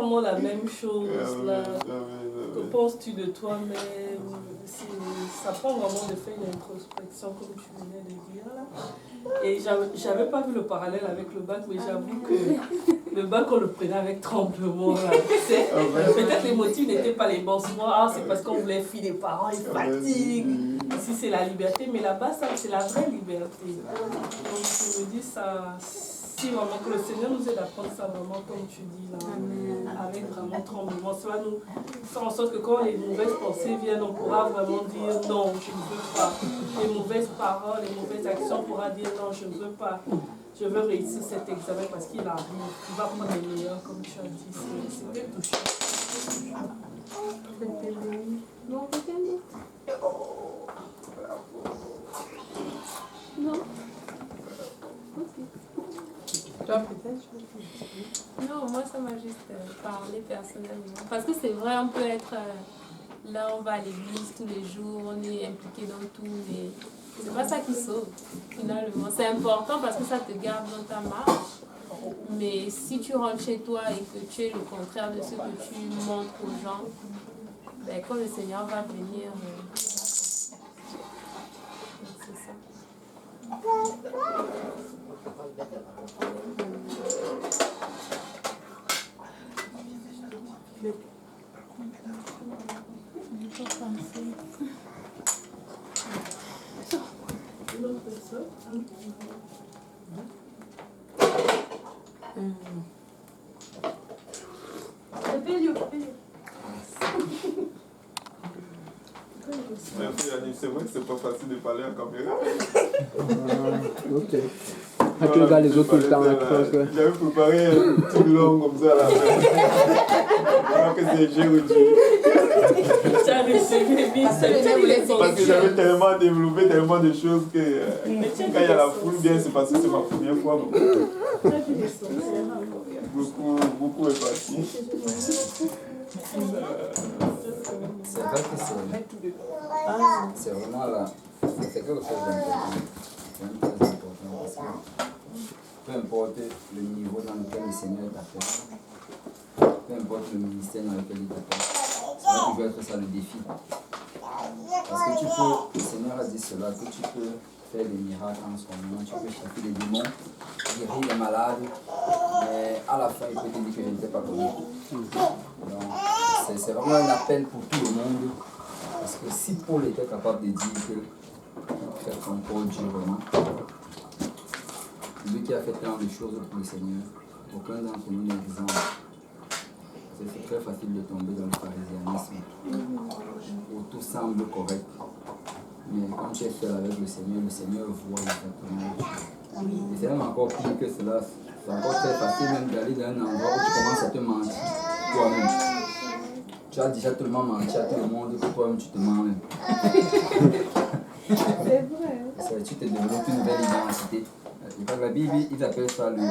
exactement la même chose là. Que penses-tu de toi-même? Ça prend vraiment de faire une introspection comme tu venais de dire là. Et j'avais pas vu le parallèle avec le bac, mais j'avoue que le bac on le prenait avec tremblement là. Peut-être les motifs n'étaient pas les bons. Souvent, c'est parce qu'on voulait fuir les parents, ils fatiguent. Ici c'est la liberté, mais là-bas c'est la vraie liberté. Donc je me dis ça. Si vraiment que le Seigneur nous aide à prendre ça vraiment comme tu dis là, avec vraiment tremblement, ça va nous faire en sorte que quand les mauvaises pensées viennent, on pourra vraiment dire non, je ne veux pas. Les mauvaises paroles, les mauvaises actions, on pourra dire non, je ne veux pas. Je veux réussir cet examen parce qu'il arrive. Il va prendre les meilleurs comme tu as dit. C'était touchant. Non, non. Toi, peut-être? Non, moi, ça m'a juste parlé personnellement. Parce que c'est vrai, on peut être là, on va à l'église tous les jours, on est impliqué dans tout, mais c'est pas ça qui sauve, finalement. C'est important parce que ça te garde dans ta marche. Mais si tu rentres chez toi et que tu es le contraire de ce que tu montres aux gens, ben, quand le Seigneur va venir, c'est ça. Merci Yannick, c'est vrai que c'est pas facile de parler en caméra. Ok. Ah, tu regardes les autres tout le temps. J'avais préparé un petit long comme ça à la fin. Voilà que c'est Jérudy. Parce que j'avais tellement développé tellement de choses que quand il y a la foule, bien c'est parce que c'est ma première fois. Beaucoup est parti. C'est vrai que c'est vraiment là. C'est quelque chose d'important. C'est très important parce que peu importe le niveau dans lequel le Seigneur t'appelle, peu importe le ministère dans lequel il t'appelle, ça va toujours être ça le défi. Parce que tu peux, le Seigneur a dit cela, que tu peux faire des miracles en ce moment, tu peux chasser les démons, guérir les malades, mais à la fin il peut te dire que je n'étais pas connu. Donc c'est vraiment un appel pour tout le monde. Parce que si Paul était capable de dire que faire son Paul Dieu vraiment, lui qui a fait tant de choses pour le Seigneur, aucun d'entre nous n'est exempt. C'est très facile de tomber dans le pharisianisme, où tout semble correct. Mais quand tu es seul avec le Seigneur voit exactement. Et c'est même encore pire que cela. C'est encore très facile même d'aller dans un endroit où tu commences à te mentir toi-même. Tu as déjà tellement menti à tout le monde que toi-même tu te mens même. C'est vrai. Tu te développes une nouvelle identité. Dans la Bible, ils appellent ça le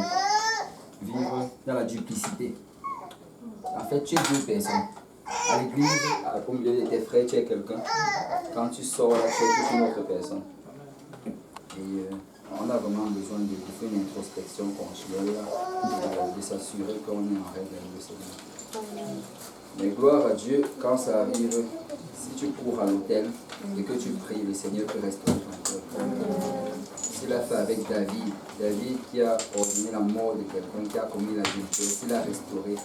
vivre dans la duplicité. En fait, tu es deux personnes. À l'église, au milieu de tes frères, tu es quelqu'un. Quand tu sors là, tu es toute une autre personne. Et on a vraiment besoin de faire une introspection continuelle, de s'assurer qu'on est en règle avec le Seigneur. Mais gloire à Dieu, quand ça arrive, si tu cours à l'autel et que tu pries, le Seigneur peut restaurer ton cœur. S'il a fait avec David qui a ordonné la mort de quelqu'un, qui a commis l'adultère, s'il a restauré,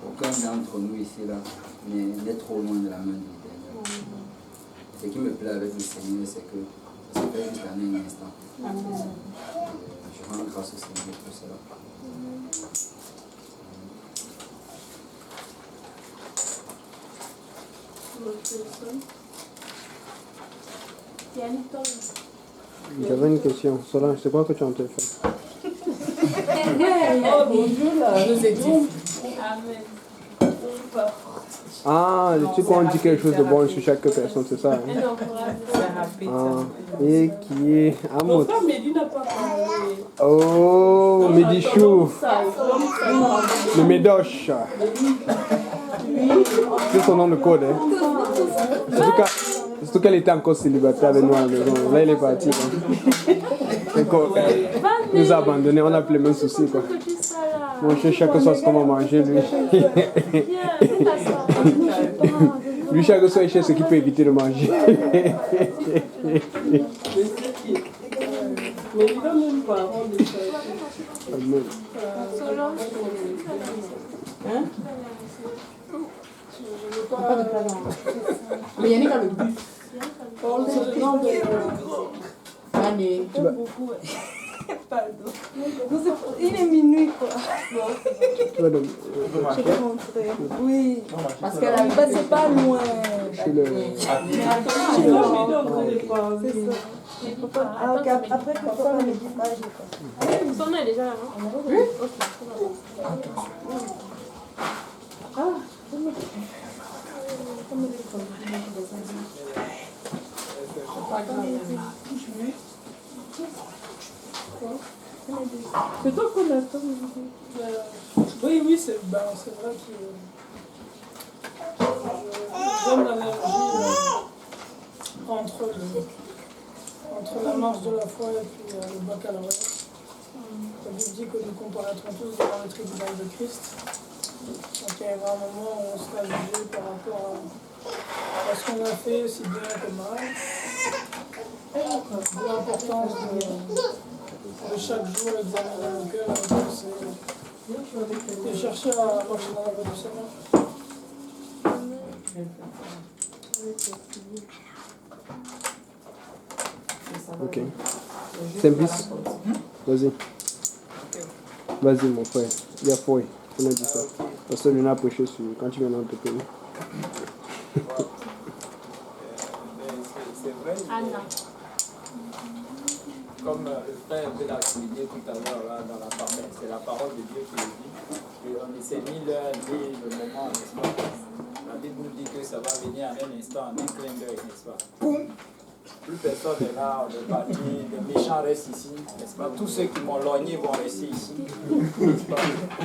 aucun d'entre nous ici là n'est trop loin de la main de l'Éternel. Ce qui me plaît avec le Seigneur, c'est que ça se fait juste en un instant. Je rends grâce au Seigneur pour cela. J'avais une question. Solange, c'est quoi que tu as en train de faire? Oh mon Dieu là, nous étions. Amen. Ah, tu sais qu'on dit quelque chose de bon sur chaque personne, c'est ça hein? Et qui est Mon frère Mehdi n'a pas parlé. Oh, Médichou. Le Médoche. C'est son nom de code. Hein? Surtout qu'elle était encore célibataire avec nous à la maison. Là, il est parti. Hein? Il nous a abandonnés, on a plus les mêmes soucis. Quoi. Manger, chacun soit comment manger, lui. Lui, chacun soit chez ce qu'il peut éviter de manger. Mais il a même pas rendre de ça. Hein? Pas de plat. Mais il y en a qui a le bif. Allez. Il est minuit quoi. Tu vas donc, Je vais rentrer. Oui. Parce qu'elle a Bah, c'est pas loin. chez le... Ah, ok. Après que papa me dit pas, je vais Son nom est déjà là, non? Oui. Ok, C'est toi qu'on attend. Oui, oui, c'est vrai que j'aime l'allergie entre la marche de la foi et puis le baccalauréat. La Bible dit que nous comparaîtrons tous devant le tribunal de Christ. Donc il y a un moment où on sera jugé par rapport à ce qu'on a fait, aussi bien que mal. L'importance de chaque jour examiner le cœur et chercher à marcher dans la voie du Seigneur. Ok. Simplice. Vas-y. Vas-y, mon frère. Il y a foi. On a dit ça. Parce que on a prêché sur quand tu viens dans ton pays. C'est vrai. Anna. Comme le frère l'a souligné tout à l'heure là, dans la parole, c'est la parole de Dieu qui le dit. Et on s'est mis l'heure et le moment, n'est-ce pas? La Bible nous dit que ça va venir en un instant, en un clin d'œil, n'est-ce pas? Plus personne n'est là, on est parti, les méchants restent ici, n'est-ce pas? Tous ceux qui m'ont lorgné vont rester ici, n'est-ce pas?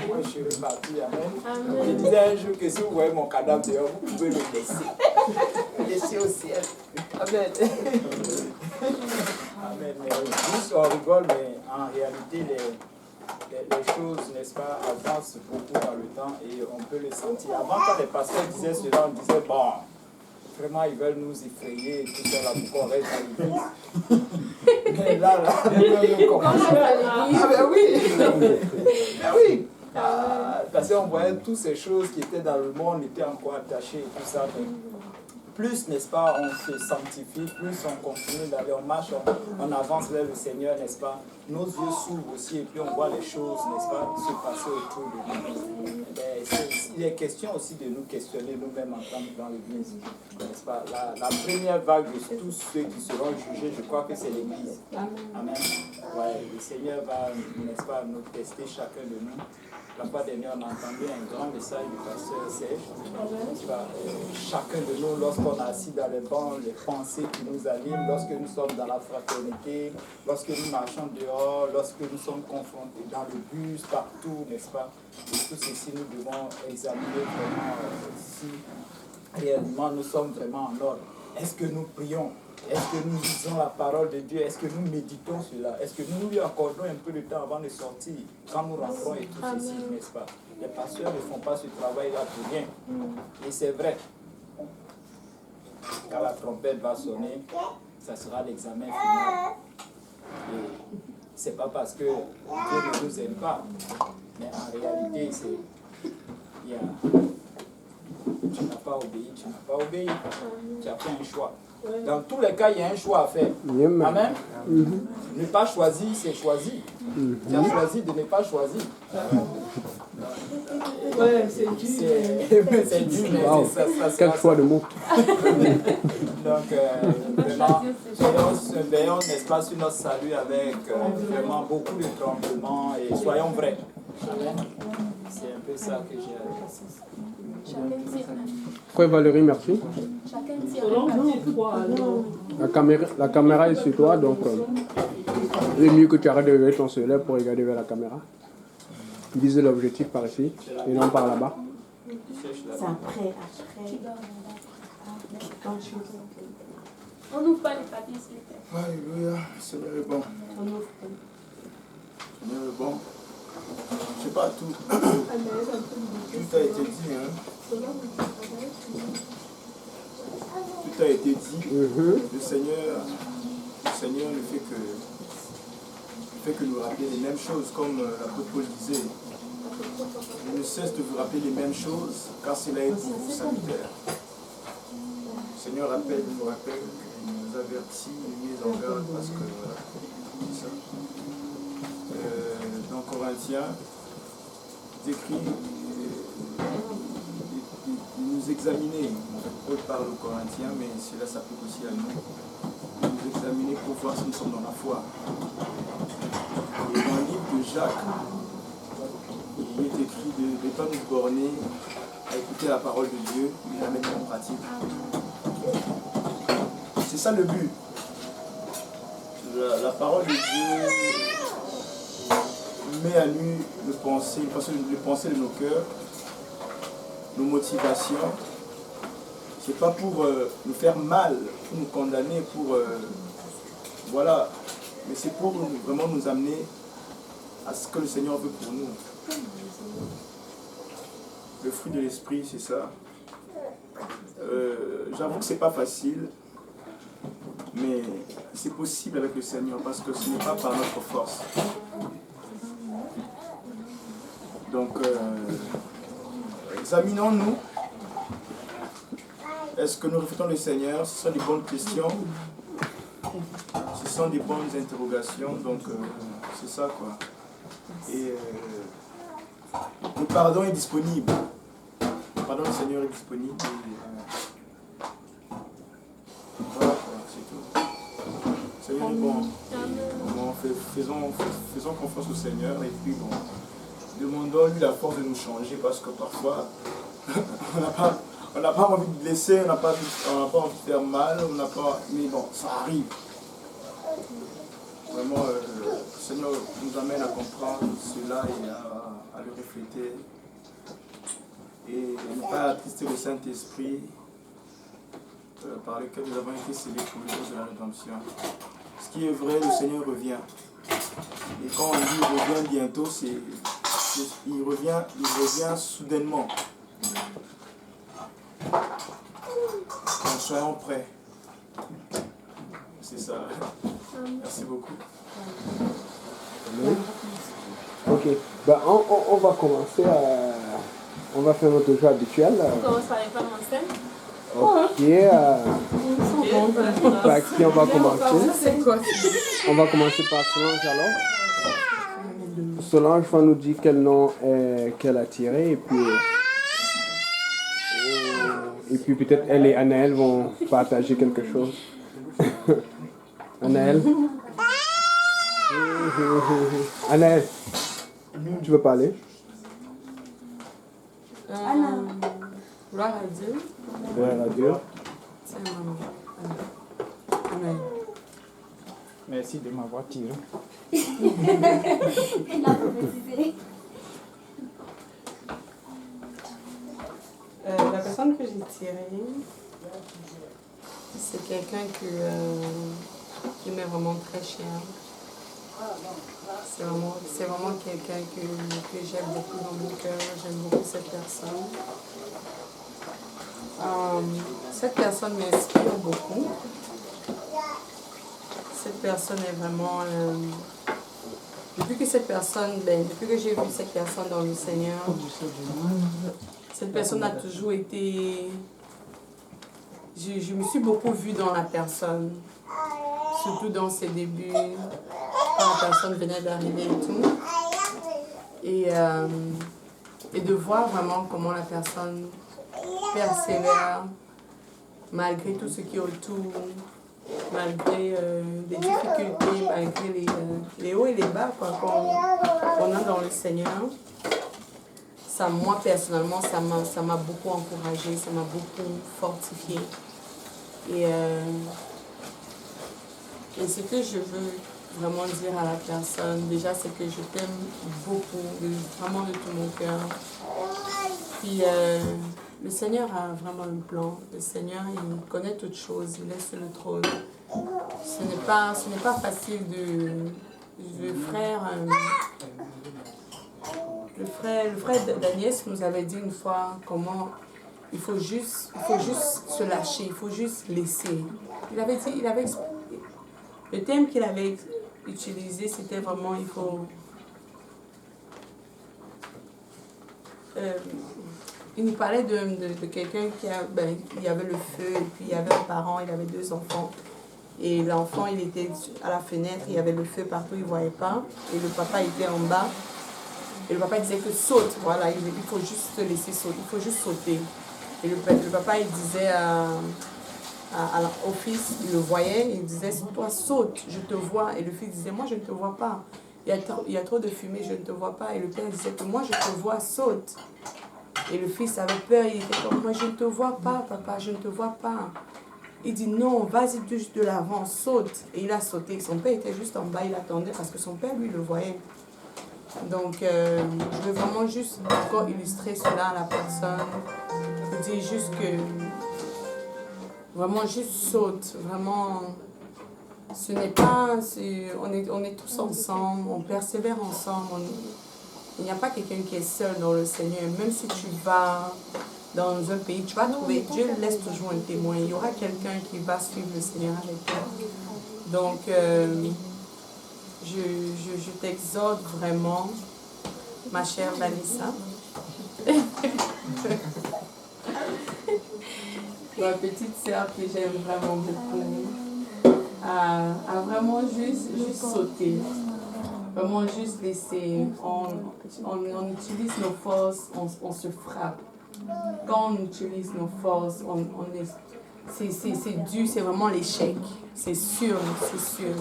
Moi je suis reparti, amen. Je disais un jour que si vous voyez mon cadavre dehors, vous pouvez le laisser. Laisser au ciel. Amen. Amen. Mais juste on rigole, mais en réalité, les choses, n'est-ce pas, avancent beaucoup dans le temps et on peut le sentir. Avant, quand les pasteurs disaient cela, on disait, bon, vraiment, ils veulent nous effrayer et tout ça, là, pour qu'on reste dans l'église. Mais là, on commence. Ah, ben oui! Ben oui! Parce qu'on voyait toutes ces choses qui étaient dans le monde, étaient encore attachées et tout ça. Mais plus, n'est-ce pas, on se sanctifie, plus on continue d'aller, on marche, on avance vers le Seigneur, n'est-ce pas? Nos yeux s'ouvrent aussi et puis on voit les choses, n'est-ce pas, se passer autour de nous. Il est question aussi de nous questionner nous-mêmes en tant que dans l'Église, n'est-ce pas? La première vague de tous ceux qui seront jugés, je crois que c'est l'Église. Amen. Ouais, le Seigneur va, n'est-ce pas, nous tester chacun de nous. La fois dernière, on a entendu un grand message du pasteur Serge. Chacun de nous, lorsqu'on est assis dans les bancs, les pensées qui nous animent, lorsque nous sommes dans la fraternité, lorsque nous marchons dehors, lorsque nous sommes confrontés dans le bus, partout, n'est-ce pas? Et tout ceci, nous devons examiner vraiment si réellement nous sommes vraiment en ordre. Est-ce que nous prions? Est-ce que nous lisons la parole de Dieu? Est-ce que nous méditons cela? Est-ce que nous lui accordons un peu de temps avant de sortir, quand nous rentrons et tout ceci, n'est-ce pas? Les pasteurs ne font pas ce travail-là pour rien. Et c'est vrai. Quand la trompette va sonner, ça sera l'examen final. Et c'est pas parce que Dieu ne nous aime pas, mais en réalité, tu n'as pas obéi, tu n'as pas obéi. Tu as fait un choix. Dans tous les cas, il y a un choix à faire. Amen. Ne pas choisir, c'est choisir. Tu as choisi de ne pas choisir. Ouais, c'est dur. C'est dur, mais wow. ça. Quel choix de mots. Donc, vraiment, veillons, n'est-ce pas, sur notre salut avec vraiment beaucoup de tremblements et soyons vrais. Amen. C'est un peu ça que j'ai à dire. Frère Valérie, merci. La caméra est sur toi, donc il est mieux que tu arrêtes de regarder ton cellulaire pour regarder vers la caméra. Visez l'objectif par ici et non par là-bas. C'est après. On n'ouvre pas les papiers, s'il vous plaît. Alléluia, Seigneur est bon. Seigneur est bon. Je sais pas, tout a été dit. Hein. Tout a été dit. Le Seigneur ne fait que nous rappeler les mêmes choses, comme l'apôtre Paul disait. Il ne cesse de vous rappeler les mêmes choses, car cela est pour vous salutaire. Le Seigneur nous rappelle, il nous avertit, il nous met en garde, parce que voilà, c'est ça. Dans Corinthiens, il écrit de nous examiner. Paul parle aux Corinthiens, mais cela s'applique aussi à nous. De nous examiner pour voir si nous sommes dans la foi. Et dans le livre de Jacques, il est écrit de ne pas nous borner à écouter la parole de Dieu, mais à la mettre en pratique. C'est ça le but. La parole de Dieu met à nu les pensées de nos cœurs, nos motivations. C'est pas pour nous faire mal, pour nous condamner, voilà. Mais c'est pour vraiment nous amener à ce que le Seigneur veut pour nous. Le fruit de l'esprit, c'est ça. J'avoue que c'est pas facile, mais c'est possible avec le Seigneur parce que ce n'est pas par notre force. Donc, examinons-nous. Est-ce que nous reflétons le Seigneur? Ce sont des bonnes questions. Ce sont des bonnes interrogations. Donc, c'est ça, quoi. Et le pardon est disponible. Le pardon du Seigneur est disponible. Voilà, c'est tout. Seigneur est bon. Faisons confiance au Seigneur et puis bon, demandons-lui la force de nous changer parce que parfois, on n'a pas envie de blesser, on n'a pas envie de faire mal, mais bon, ça arrive. Vraiment, le Seigneur nous amène à comprendre cela et à le refléter. Et ne pas attrister le Saint-Esprit par lequel nous avons été scellés pour le jour de la rédemption. Ce qui est vrai, le Seigneur revient. Et quand on dit il revient bientôt, il revient soudainement. Donc soyons prêts. C'est ça. Merci beaucoup. Ok. Ben, on va commencer à... On va faire notre jeu habituel. On commence par les femmes enceintes. Ok. Par qui on va commencer? On va commencer par Solange alors. Solange va nous dire quel nom qu'elle a tiré et puis peut-être elle et Anaël vont partager quelque chose. Anaël? Anaël, tu veux parler? Gloire à Dieu. Gloire à Dieu. C'est maman. Amen. Merci de m'avoir tiré. La personne que j'ai tirée, c'est quelqu'un qui m'est vraiment très cher. C'est vraiment quelqu'un que j'aime beaucoup dans mon cœur. J'aime beaucoup cette personne. Cette personne m'inspire beaucoup. Cette personne est vraiment... depuis que j'ai vu cette personne dans le Seigneur, cette personne a toujours été... Je me suis beaucoup vue dans la personne, surtout dans ses débuts, quand la personne venait d'arriver et tout. Et de voir vraiment comment la personne persévère, malgré tout ce qui est autour, malgré les difficultés, malgré les hauts et les bas qu'on a dans le Seigneur. Ça, moi, personnellement, ça m'a beaucoup encouragée, ça m'a beaucoup fortifiée. Et ce que je veux vraiment dire à la personne, déjà, c'est que je t'aime beaucoup, vraiment de tout mon cœur. Puis, le Seigneur a vraiment un plan. Le Seigneur, il connaît toutes choses, il est sur le trône. Ce n'est pas facile de frère. le frère d'Agnès nous avait dit une fois comment il faut juste se lâcher, il faut juste laisser. Le thème qu'il avait utilisé, c'était vraiment il faut... il nous parlait de quelqu'un il y avait le feu, et puis il y avait un parent, il avait 2 enfants. Et l'enfant, il était à la fenêtre, il y avait le feu partout, il ne voyait pas. Et le papa était en bas. Et le papa disait que saute, voilà, il faut juste te laisser sauter, il faut juste sauter. Et le papa, il disait au fils, il le voyait, il disait, toi saute, je te vois. Et le fils disait, moi je ne te vois pas. Il y a trop de fumée, je ne te vois pas. Et le père disait que moi je te vois, saute. Et le fils avait peur, il était comme, moi je ne te vois pas, papa, je ne te vois pas. Il dit non, vas-y juste de l'avant, saute. Et il a sauté. Son père était juste en bas, il attendait parce que son père, lui, le voyait. Donc, je veux vraiment juste encore illustrer cela à la personne. Je dis juste que, vraiment, juste saute. Vraiment, ce n'est pas, on est tous ensemble, on persévère ensemble. Il n'y a pas quelqu'un qui est seul dans le Seigneur. Même si tu vas dans un pays, tu vas trouver, Dieu laisse toujours un témoin. Il y aura quelqu'un qui va suivre le Seigneur avec toi. Donc, je t'exhorte vraiment, ma chère Vanessa, ma petite sœur que j'aime vraiment beaucoup, à vraiment juste sauter. Vraiment juste laisser, on utilise nos forces, on se frappe. Quand on utilise nos forces, c'est dur, c'est vraiment l'échec. C'est sûr, c'est sûr.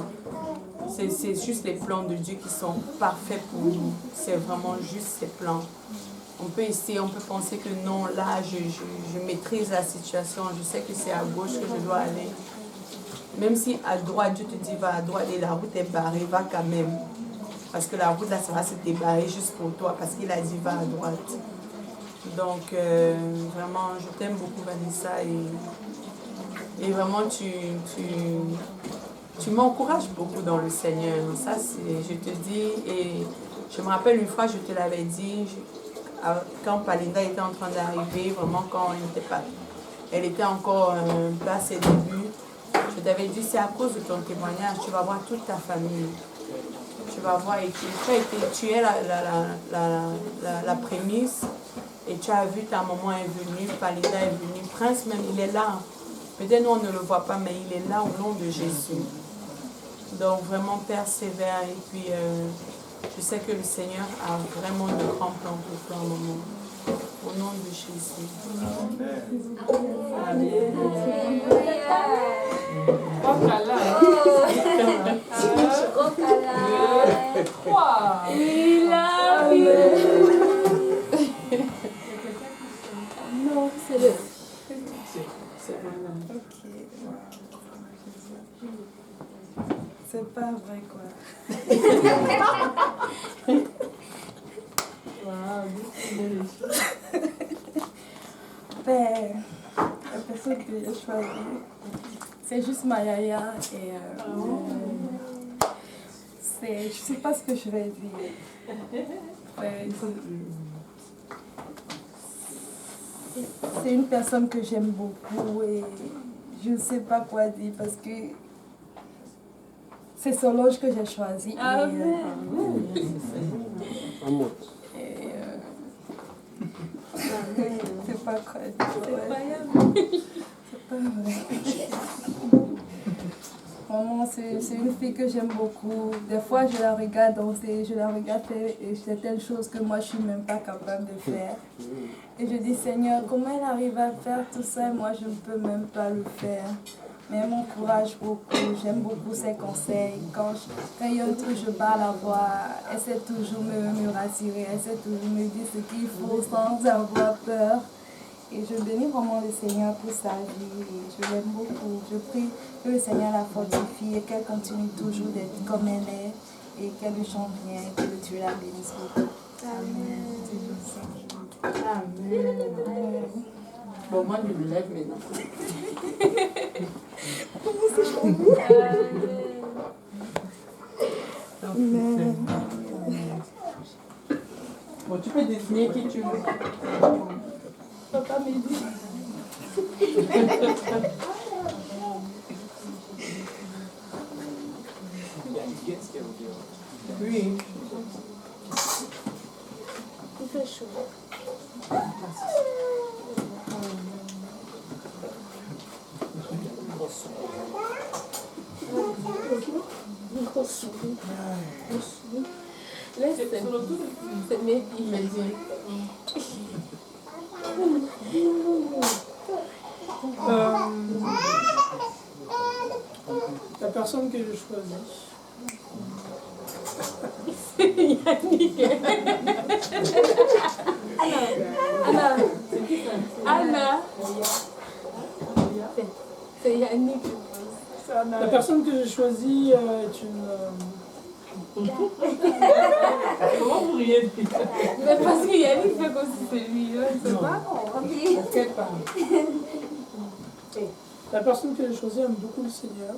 C'est juste les plans de Dieu qui sont parfaits pour nous. C'est vraiment juste ces plans. On peut essayer, on peut penser que non, là, je maîtrise la situation, je sais que c'est à gauche que je dois aller. Même si à droite, Dieu te dit va à droite et la route est barrée, va quand même. Parce que la route là, ça va se débarrer juste pour toi, parce qu'il a dit va à droite. Donc, vraiment, je t'aime beaucoup, Vanessa, et vraiment, tu m'encourages beaucoup dans le Seigneur. Ça, je te dis, et je me rappelle une fois, je te l'avais dit, quand Palinda était en train d'arriver, vraiment, quand elle était encore un peu à ses débuts, je t'avais dit, c'est à cause de ton témoignage, tu vas voir toute ta famille. Tu vas voir, et tu es la prémisse, et tu as vu ta maman est venue, Palinda est venue, Prince même, il est là. Peut-être nous on ne le voit pas, mais il est là au nom de Jésus. Donc vraiment persévère, et puis je sais que le Seigneur a vraiment de grands plans pour toi, maman. Au nom de Jésus. Amen. Oh là là. Non, c'est le... C'est pas vrai, quoi. Ben, la personne que j'ai choisie, c'est juste ma yaya et je sais pas ce que je vais dire. C'est une personne que j'aime beaucoup et je ne sais pas quoi dire parce que c'est Solange que j'ai choisi. C'est pas quoi dire. C'est pas vrai. Vraiment, c'est une fille que j'aime beaucoup. Des fois, je la regarde danser, je la regarde faire certaines choses que moi, je ne suis même pas capable de faire. Et je dis, Seigneur, comment elle arrive à faire tout ça et moi, je ne peux même pas le faire. Mais elle m'encourage beaucoup, j'aime beaucoup ses conseils. Quand il y a un truc, je parle à voix, elle sait toujours me rassurer, elle sait toujours me dire ce qu'il faut sans avoir peur. Et je bénis vraiment le Seigneur pour sa vie et je l'aime beaucoup. Je prie que le Seigneur la fortifie et qu'elle continue toujours d'être comme elle est et qu'elle lui chante bien et que Dieu la bénisse beaucoup. Amen. Amen. Bon, moi, je me lève maintenant. Amen. Bon, tu peux Ni qui tu veux. Papa m'a dit. Oui. Il fait chaud. Laisse cette mec, il me dit. La personne que je choisis. Yannick. Anna. Anna. C'est Yannick. La personne que j'ai choisie est une. Comment vous riez depuis ça? Mais parce que Yannick fait comme si c'est lui. C'est pas. Quelle part? La personne que j'ai choisie aime beaucoup le Seigneur.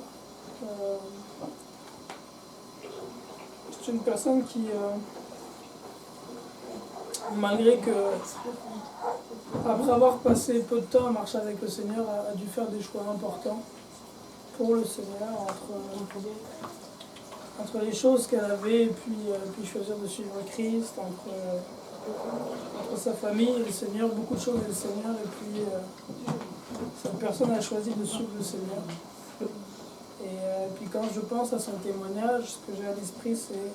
C'est une personne qui, malgré que, après avoir passé peu de temps à marcher avec le Seigneur, a dû faire des choix importants pour le Seigneur entre les choses qu'elle avait et puis choisir de suivre Christ, entre sa famille et le Seigneur, beaucoup de choses et le Seigneur, et puis cette personne a choisi de suivre le Seigneur. Et puis quand je pense à son témoignage, ce que j'ai à l'esprit, c'est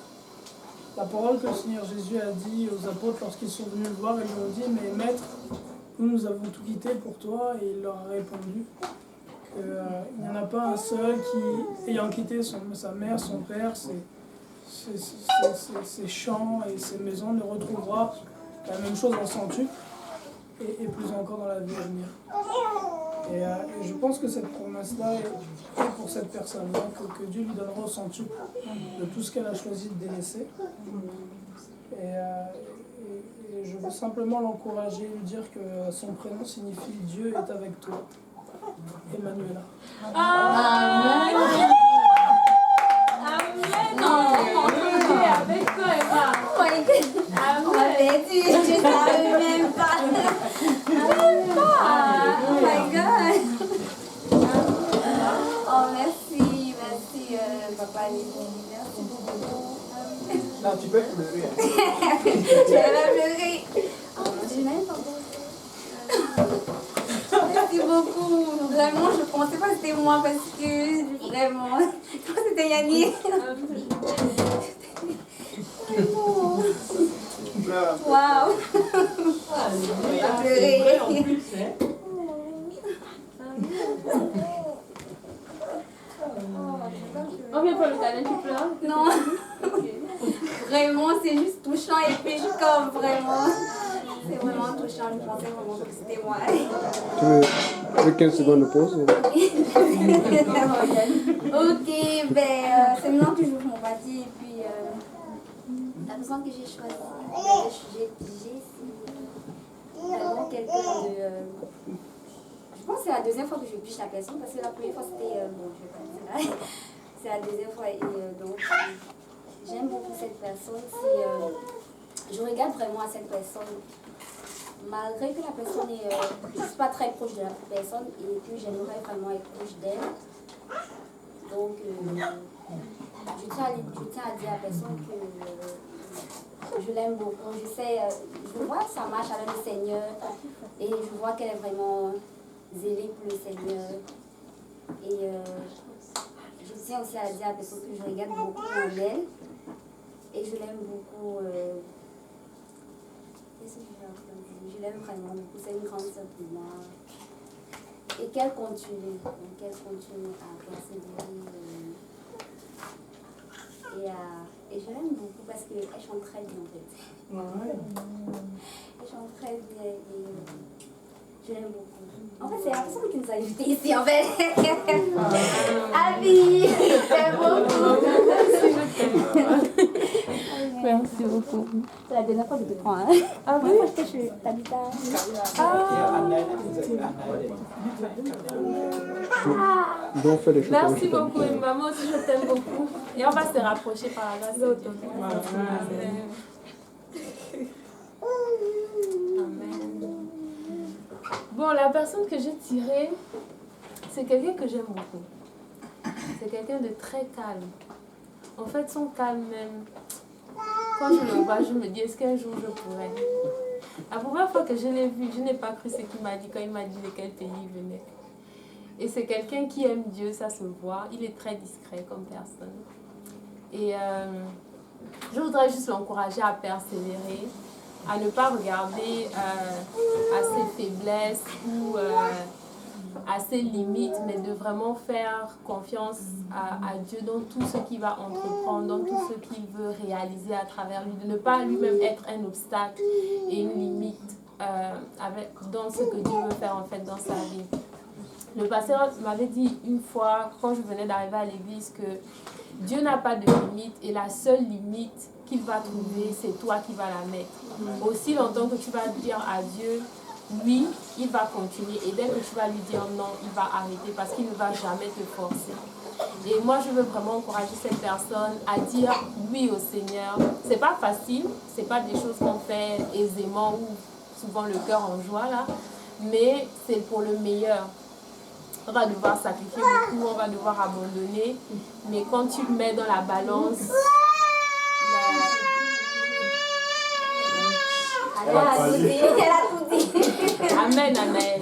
la parole que le Seigneur Jésus a dit aux apôtres lorsqu'ils sont venus le voir. Ils lui ont dit, mais maître, nous avons tout quitté pour toi. Et il leur a répondu qu'il n'y en a pas un seul qui, ayant quitté sa mère, son père, ses champs et ses maisons, ne retrouvera la même chose en centuple et plus encore dans la vie à venir. Et je pense que cette promesse-là est pour cette personne-là, que Dieu lui donnera au centuple de tout ce qu'elle a choisi de délaisser. Et je veux simplement l'encourager, lui dire que son prénom signifie Dieu est avec toi. Emmanuela. Amen. Avec toi, Emma. On m'avait dit, je ne savais même pas. Oh my God. Oh, merci, papa. Merci beaucoup. Non, tu peux pleurer. Je vais pleurer. Oh, je n'ai même pas besoin. Merci beaucoup. Vraiment, je ne pensais pas que c'était moi parce que vraiment, je pensais que c'était Yannick. Waouh. Il a pleuré en plus, hein? On vient pas le talent, tu pleures? Non. Vraiment, c'est juste touchant et puis je comme vraiment. C'est vraiment touchant, je pensais vraiment que c'était moi. Tu veux 15 secondes de pause? Ok, c'est maintenant que j'ouvre mon papier et puis la personne que j'ai choisie, j'ai vraiment quelqu'un de... je pense que c'est la deuxième fois que je piche la personne parce que la première fois c'était... bon, je vais pas dire là. C'est la deuxième fois et donc j'aime beaucoup cette personne. Je regarde vraiment à cette personne. Malgré que la personne est... je ne suis pas très proche de la personne et que j'aimerais vraiment être proche d'elle. Donc, je tiens à dire à la personne que je l'aime beaucoup. Je vois que ça marche avec le Seigneur et je vois qu'elle est vraiment zélée pour le Seigneur. Et je tiens aussi à dire à la personne que je regarde beaucoup en elle et je l'aime beaucoup. Je l'aime vraiment beaucoup. C'est une grande sœur pour moi. Et qu'elle continue à persévérer. Et je l'aime beaucoup parce qu'elle chante très bien en fait. Ouais. Elle chante très bien et je l'aime beaucoup. En fait, c'est la personne qui nous a invités ici en fait. Abby, j'aime beaucoup. Merci beaucoup. C'est la dernière fois que je te prends. Hein? Ah oui? Moi, je suis Tabitha. Donc, fais les choses. Merci beaucoup, et maman aussi, je t'aime beaucoup. Et on va se rapprocher par là. C'est Bon, la personne que j'ai tirée, c'est quelqu'un que j'aime beaucoup. C'est quelqu'un de très calme. En fait, son calme même, quand je le vois, je me dis, est-ce qu'un jour je pourrais? La première fois que je l'ai vu, je n'ai pas cru ce qu'il m'a dit quand il m'a dit de quel pays il venait. Et c'est quelqu'un qui aime Dieu, ça se voit. Il est très discret comme personne. Et je voudrais juste l'encourager à persévérer, à ne pas regarder à ses faiblesses ou à ses limites, mais de vraiment faire confiance à Dieu dans tout ce qu'il va entreprendre, dans tout ce qu'il veut réaliser à travers lui, de ne pas lui-même être un obstacle et une limite dans ce que Dieu veut faire en fait dans sa vie. Le pasteur m'avait dit une fois, quand je venais d'arriver à l'église, que Dieu n'a pas de limite et la seule limite qu'il va trouver, c'est toi qui vas la mettre. Aussi longtemps que tu vas dire à Dieu, oui, il va continuer. Et dès que tu vas lui dire non, il va arrêter parce qu'il ne va jamais te forcer. Et moi, je veux vraiment encourager cette personne à dire oui au Seigneur. C'est pas facile, c'est pas des choses qu'on fait aisément ou souvent le cœur en joie là, mais c'est pour le meilleur. On va devoir sacrifier beaucoup, on va devoir abandonner, mais quand tu le mets dans la balance, Amen, amen.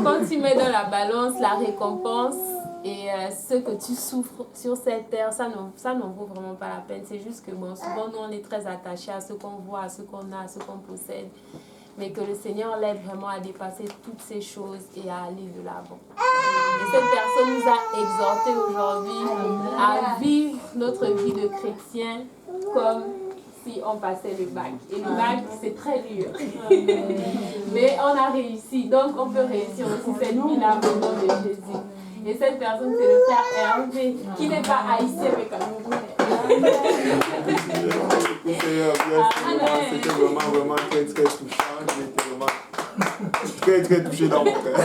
Quand tu mets dans la balance la récompense et ce que tu souffres sur cette terre, ça n'en vaut vraiment pas la peine. C'est juste que bon, souvent nous on est très attachés à ce qu'on voit, à ce qu'on a, à ce qu'on possède. Mais que le Seigneur l'aide vraiment à dépasser toutes ces choses et à aller de l'avant. Et cette personne nous a exhortés aujourd'hui à vivre notre vie de chrétien comme si on passait le bac. Et le bac, c'est très dur. Mais on a réussi. Donc on peut réussir aussi cette vie-là au nom de Jésus. Et cette personne, c'est le frère Hervé, qui n'est pas haïtien, mais camerounais. C'était vraiment très touchant. J'étais vraiment très touché dans mon cœur.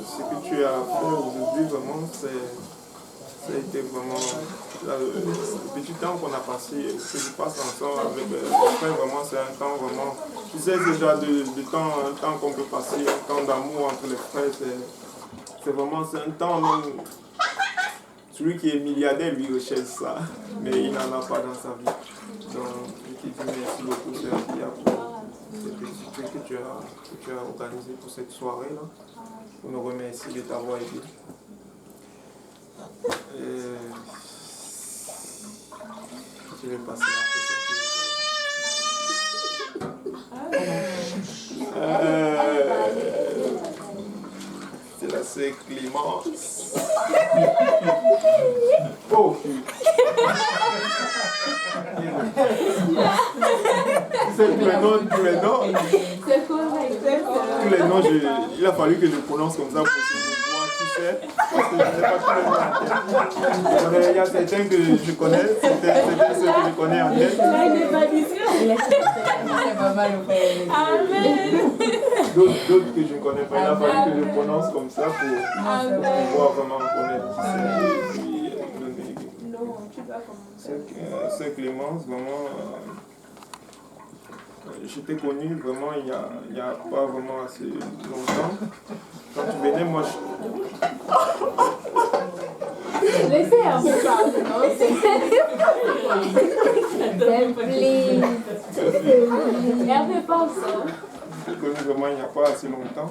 Ce que tu as fait aujourd'hui, vraiment, ça a été vraiment le petit temps qu'on a passé, que je passe ensemble avec les frères, vraiment, c'est un temps vraiment, tu sais déjà un temps qu'on peut passer, un temps d'amour entre les frères, c'est vraiment, c'est un temps même, celui qui est milliardaire, lui, recherche ça, mais il n'en a pas dans sa vie. Donc, je te dis merci beaucoup, Sergia, pour cette activité que tu as organisée pour cette soirée-là. On nous remercie de t'avoir aidé. Je vais passer la question. C'est la sœur Clémence. Oh! C'est tous les noms. C'est correct. Tous les noms, il a fallu que je prononce comme ça pour que je vois qui c'est. Parce que je ne sais pas tous les noms. Il y a certains que je connais, certains ceux que je connais en tête. D'autres que je ne connais pas. Il a fallu que je prononce comme ça pour pouvoir vraiment connaître qui c'est. Non, tu vas commencer. C'est Clémence, vraiment. Je t'ai connu vraiment il y a pas vraiment assez longtemps. Quand tu venais, moi Laissez un peu parler, non? Hervé pense. Je t'ai connu vraiment il n'y a pas assez longtemps.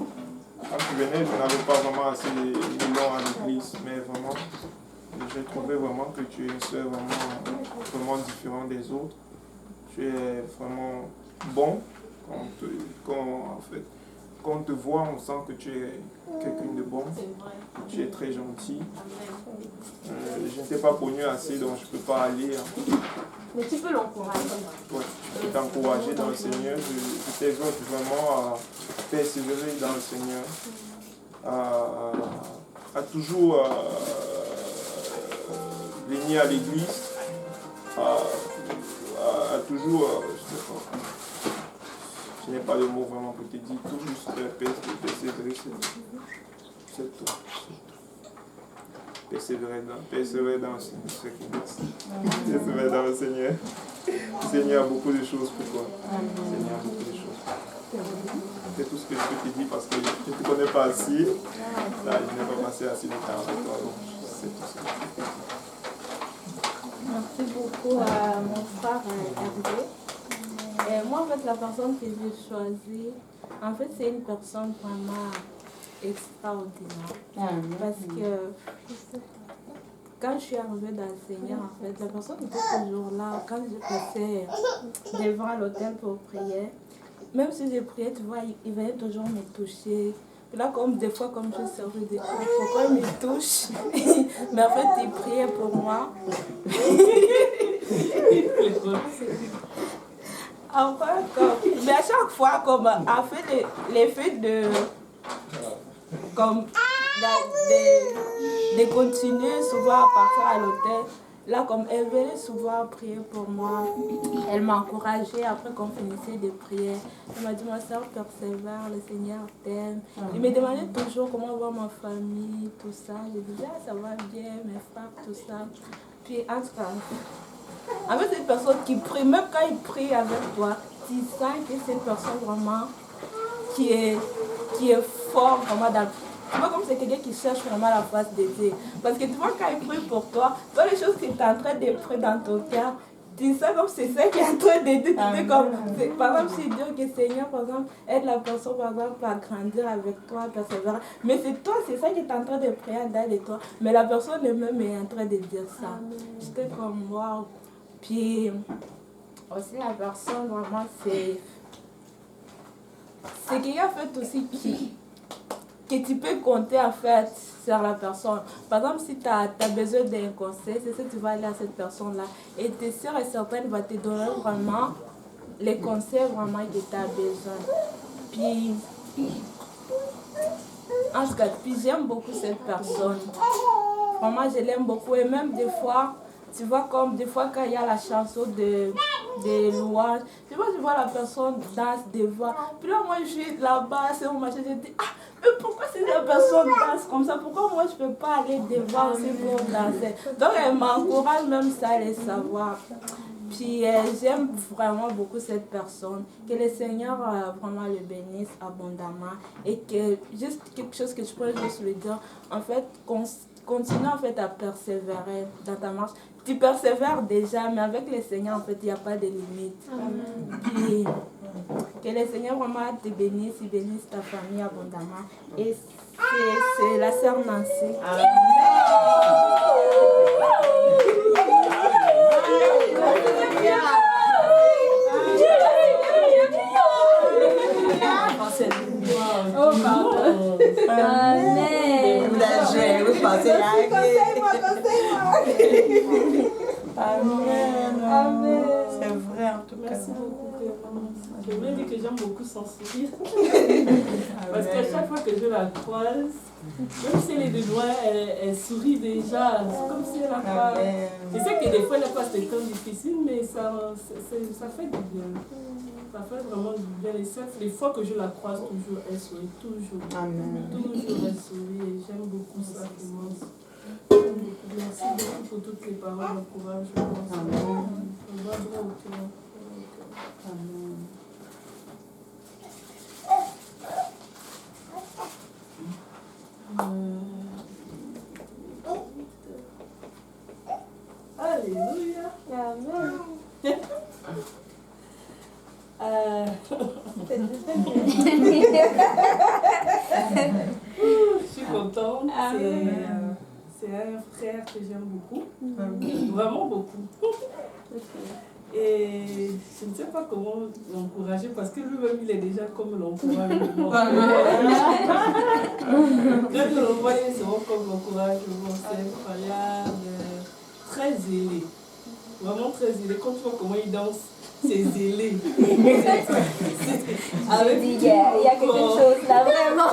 Quand tu venais, je n'avais pas vraiment assez de noms à l'église, mais vraiment, j'ai trouvé vraiment que tu es une sœur vraiment différente des autres. Tu es vraiment bon. Quand on te voit, on sent que tu es quelqu'un de bon. Tu es très gentil. Je ne t'ai pas connu assez, donc je ne peux pas aller. Mais tu peux l'encourager. Ouais, je peux t'encourager dans le Seigneur. Je t'exhorte vraiment à persévérer dans le Seigneur. À toujours venir à l'église. À toujours... je n'ai pas de mots vraiment pour te dire, tout juste persévérer, c'est tout. persévérer dans ce qui persévérer dans le Seigneur. Le Seigneur a beaucoup de choses pour toi. Le Seigneur a beaucoup de choses. C'est tout ce que je peux te dire parce que je ne te connais pas assez. Là, je n'ai pas passé assez de temps avec toi. Donc, c'est tout ce que je peux te dire. Merci beaucoup à mon frère Hervé. Et moi, en fait, la personne que j'ai choisie, en fait, c'est une personne vraiment extraordinaire. Parce que quand je suis arrivée dans le Seigneur, en fait, la personne était toujours là. Quand je passais devant l'autel pour prier, même si je priais, tu vois, il venait toujours me toucher. Puis là, comme des fois, comme je servais des fois, pourquoi il me touche? Mais en fait, il priait pour moi. Enfin, mais à chaque fois, comme a fait l'effet de continuer souvent à partir à l'hôtel. Là, comme elle venait souvent prier pour moi, elle m'encourageait après qu'on finissait de prier. Elle m'a dit, ma soeur, persévère, le Seigneur t'aime. Il me demandait toujours comment voir ma famille, tout ça. Je disais, ah, ça va bien, mes frères, tout ça. Puis, en tout cas, avec cette personne qui prie, même quand il prie avec toi, tu sens que c'est une personne vraiment qui est fort vraiment dans le... Tu vois comme c'est quelqu'un qui cherche vraiment la face de Dieu. Parce que tu vois quand il prie pour toi, toi les choses que tu es en train de prier dans ton cœur, tu sais comme c'est ça qui est en train de dire. Par exemple, si Dieu que Seigneur, par exemple, aide la personne par exemple à grandir avec toi, persévérer. Mais c'est toi, c'est ça qui est en train de prier en dedans de toi. Mais la personne elle-même est en train de dire ça. J'étais comme wow. Puis aussi la personne vraiment c'est quelqu'un en fait aussi que tu peux compter en fait sur la personne. Par exemple, si tu as besoin d'un conseil, c'est ça que tu vas aller à cette personne-là. Et tu es sûre et certaine va te donner vraiment les conseils vraiment que tu as besoin. Puis, en tout cas, j'aime beaucoup cette personne. Vraiment, je l'aime beaucoup. Et même des fois, tu vois comme des fois quand il y a la chanson de louange, tu vois, je vois la personne danse devant. Puis là, moi, je suis là-bas, c'est mon machin, je dis, ah, mais pourquoi cette personne danse comme ça? Pourquoi moi, je ne peux pas aller devant aussi pour danser? Donc, elle m'encourage même ça, à les savoir. Puis, j'aime vraiment beaucoup cette personne. Que le Seigneur vraiment le bénisse abondamment. Et que, juste quelque chose que je pourrais juste lui dire, en fait, continue en fait à persévérer dans ta marche. Tu persévères déjà, mais avec le Seigneur, en fait, il n'y a pas de limite. Puis, que le Seigneur vraiment te bénisse, il bénisse ta famille abondamment. Et c'est la sœur Nancy. Amen. Oh, pardon. Amen. Amen. C'est vrai en tout cas. Merci beaucoup. Je voulais dire que j'aime beaucoup son sourire. Parce qu'à chaque fois que je la croise, même si elle est de loin, elle sourit déjà. C'est comme si elle n'a pas... Je sais que des fois elle passe des temps difficiles, mais ça fait du bien. Ça fait vraiment du bien. Et les fois que je la croise, toujours, elle sourit. Toujours. Amen. Toujours elle sourit. Et j'aime beaucoup ça. Merci beaucoup pour toutes les paroles d'encouragement. Amen. On va droit au cœur. Amen. Alléluia. Amen. Je suis contente. C'est un frère que j'aime beaucoup. Vraiment beaucoup. Et je ne sais pas comment l'encourager parce que lui-même il est déjà comme l'encouragement. Quand je le vois, il est souvent comme l'encouragement. C'est incroyable. Très zélé. Vraiment très zélé. Quand tu vois comment il danse, c'est zélé. Avec il y a quelque chose là, vraiment.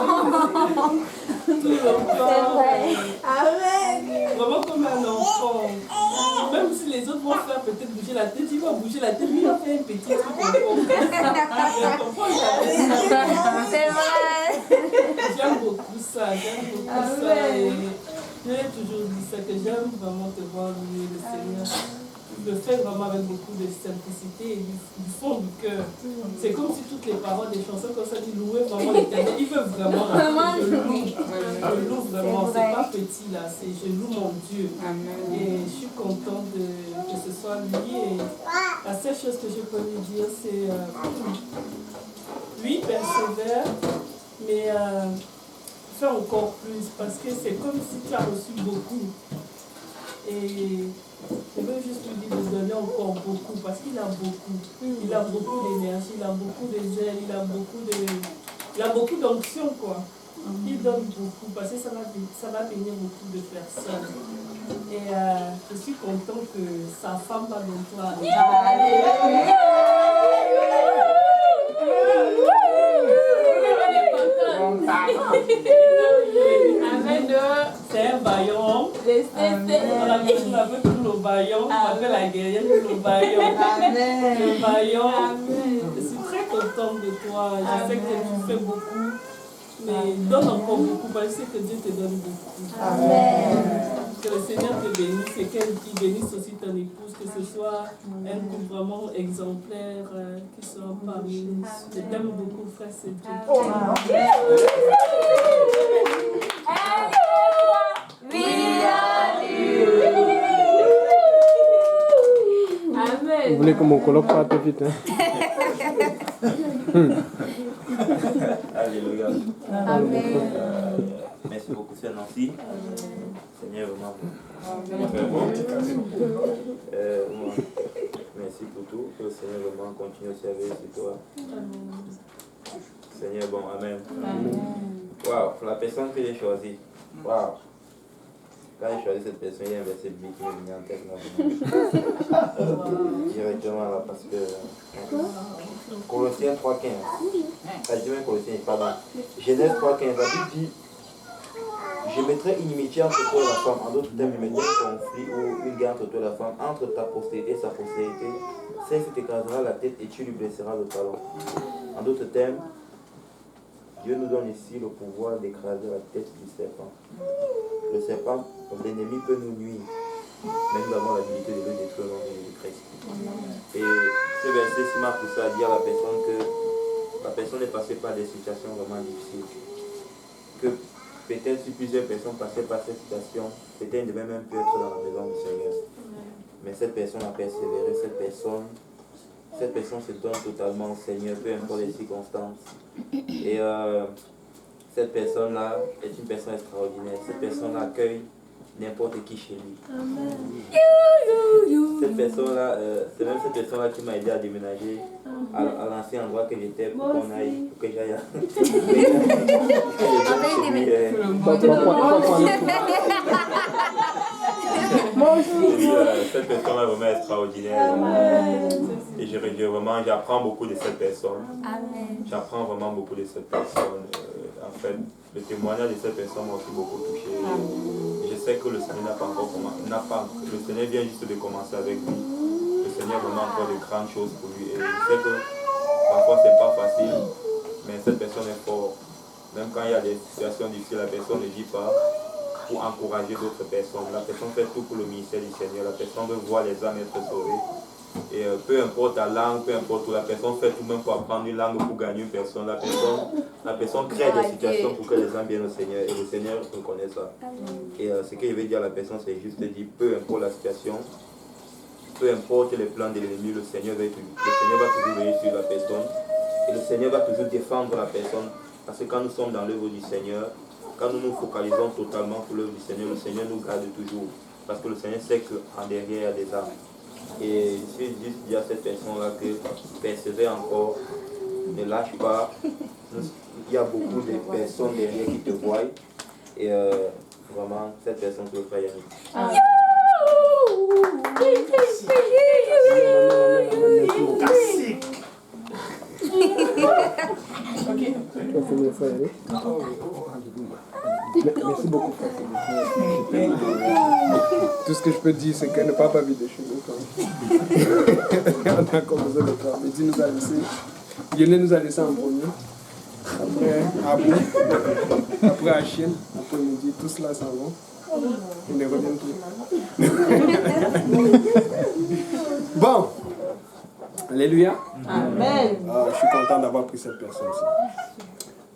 Tout l'enfant. C'est vrai. Amen. Vraiment comme un enfant. Même si les autres vont faire peut-être bouger la tête, il va bouger la tête, lui il va faire un petit truc enfant. C'est vrai. J'aime beaucoup ça, Et Je l'ai toujours dit, c'est que j'aime vraiment te voir louer le Seigneur. Je le fais vraiment avec beaucoup de simplicité et du fond du cœur. C'est comme si toutes les paroles des chansons comme ça disent louer vraiment l'Éternel. Il veut vraiment que je loue vraiment. C'est pas petit là, c'est je loue mon Dieu. Et je suis contente que ce soit lui. Et la seule chose que je peux lui dire, c'est oui, persévère, mais fais encore plus parce que c'est comme si tu as reçu beaucoup. Et je veux juste lui dire de donner encore beaucoup parce qu'il a beaucoup. Il a beaucoup d'énergie, il a beaucoup de zèle, il a beaucoup d'onction quoi. Il donne beaucoup parce que ça va bénir beaucoup de personnes. Et je suis contente que sa femme va bientôt arriver. C'est un baillon. On appelle tout le baillon. On appelle la guerrière le baillon. Le baillon. Je suis très contente de toi. Je sais que tu fais beaucoup. Mais donne encore beaucoup parce que Dieu te donne beaucoup. Amen. Que le Seigneur te bénisse et qu'il bénisse aussi ton épouse, que ce soit un couple vraiment exemplaire, qui soit parmi nous. Je t'aime beaucoup, frère Cédric. Amen. Vous voulez que mon colloque parte vite, hein? Alléluia. Amen. Merci beaucoup, Sœur Nancy. Seigneur, vraiment. Merci pour tout. Que le Seigneur vraiment continue à servir sur toi. Seigneur, bon, Amen. Waouh, pour la personne que j'ai choisie. Waouh. Quand j'ai choisi cette personne, il y a un verset biblique qui m'est venu en tête. Directement là, parce que Colossiens 3.15. Je dis même Colossiens, pardon. Genèse 3.15, la Bible dit: je mettrai une inimitié entre toi et la femme. En d'autres termes, je mettrai un conflit ou une guerre entre toi et la femme, entre ta postérité et sa postérité. Celle-ci t'écrasera la tête et tu lui blesseras le talon. En d'autres termes, Dieu nous donne ici le pouvoir d'écraser la tête du serpent. Le serpent, l'ennemi peut nous nuire, mais nous avons l'habilité de le détruire au nom de Jésus-Christ. Et ce verset m'a poussé à dire à la personne que la personne est passée par des situations vraiment difficiles. Que peut-être si plusieurs personnes passaient par cette situation, peut-être ne devaient même plus être dans la maison du Seigneur. Mais cette personne a persévéré, cette personne se donne totalement au Seigneur, peu importe les circonstances. Et cette personne-là est une personne extraordinaire. Cette personne accueille n'importe qui chez lui. Amen. Cette personne-là, c'est même cette personne-là qui m'a aidé à déménager à l'ancien endroit que j'étais pour qu'on aille, pour que j'aille. Cette personne est vraiment extraordinaire. Et j'apprends beaucoup de cette personne. J'apprends vraiment beaucoup de cette personne. En fait, le témoignage de cette personne m'a aussi beaucoup touché. Et je sais que le Seigneur n'a pas encore commencé. Le Seigneur vient juste de commencer avec lui. Le Seigneur a vraiment encore de grandes choses pour lui. Et je sais que parfois c'est pas facile, mais cette personne est forte. Même quand il y a des situations difficiles, la personne ne dit pas pour encourager d'autres personnes. La personne fait tout pour le ministère du Seigneur. La personne veut voir les âmes être sauvées. Et peu importe la langue, peu importe où, la personne fait tout même pour apprendre une langue pour gagner une personne. La personne crée des situations pour que les âmes viennent au Seigneur. Et le Seigneur reconnaît ça. Et ce que je vais dire à la personne, c'est juste dire, peu importe la situation, peu importe les plans de l'ennemi, le Seigneur va toujours veiller sur la personne. Et le Seigneur va toujours défendre la personne. Parce que quand nous sommes dans l'œuvre du Seigneur, quand nous nous focalisons totalement pour l'œuvre du Seigneur, le Seigneur nous garde toujours. Parce que le Seigneur sait qu'en derrière, il y a des âmes. Et je suis juste dire à cette personne-là que persévère encore, ne lâche pas. Il y a beaucoup de personnes derrière qui te voient. Et vraiment, cette personne, c'est le frère Yannick. Merci beaucoup. Tout ce que je peux dire, c'est qu'elle n'a pas vu des choses. On a encore besoin de toi. Mais Dieu nous a laissé. Lionel nous a laissé en premier. Après Abou. Après Achille. Après Midi. Tout cela s'en va. Il ne revient plus. Bon. Alléluia. Amen. Je suis content d'avoir pris cette personne-ci.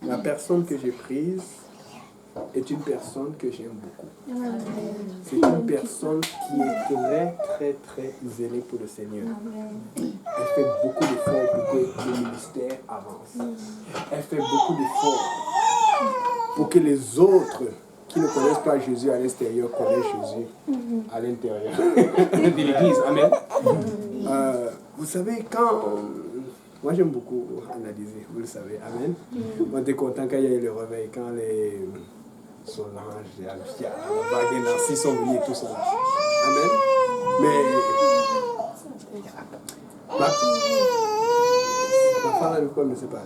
La personne que j'ai prise est une personne que j'aime beaucoup. C'est une personne qui est très, très, très zélée pour le Seigneur. Elle fait beaucoup d'efforts pour que le ministère avance. Elle fait beaucoup d'efforts pour que les autres qui ne connaissent pas Jésus à l'extérieur connaissent Jésus à l'intérieur de l'église. Amen. Vous savez, quand... Moi, j'aime beaucoup analyser, vous le savez. Amen. Moi, j'étais content quand il y a eu le réveil, quand les Solange, Alcia, Vague et Nancy sont venus et tout ça. Amen. Mais... Ma femme avec quoi me séparer.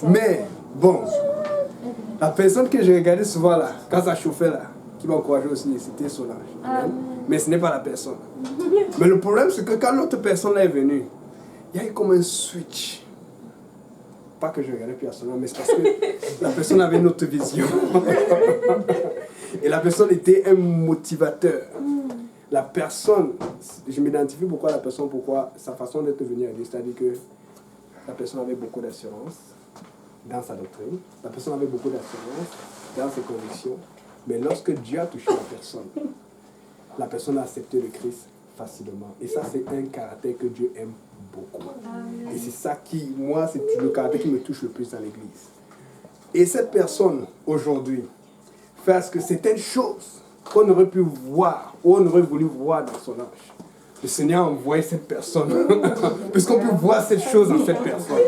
Mais, bon, la personne que j'ai regardée souvent là, quand ça chauffait là, qui m'a encouragé aussi, c'était Solange. Amen. Mais ce n'est pas la personne. Mais le problème, c'est que quand l'autre personne là est venue, il y a eu comme un switch. Pas que je regardais personnellement, mais c'est parce que la personne avait une autre vision. Et la personne était un motivateur. La personne, je m'identifie pourquoi la personne, pourquoi sa façon d'être venue à Dieu, c'est-à-dire que la personne avait beaucoup d'assurance dans sa doctrine, la personne avait beaucoup d'assurance dans ses convictions, mais lorsque Dieu a touché la personne a accepté le Christ facilement. Et ça, c'est un caractère que Dieu aime beaucoup. Et c'est ça qui, moi, c'est le caractère qui me touche le plus dans l'église. Et cette personne, aujourd'hui, fait ce que certaines choses qu'on aurait pu voir, ou on aurait voulu voir dans son âge. Le Seigneur a envoyé cette personne, puisqu'on peut voir cette chose en cette personne.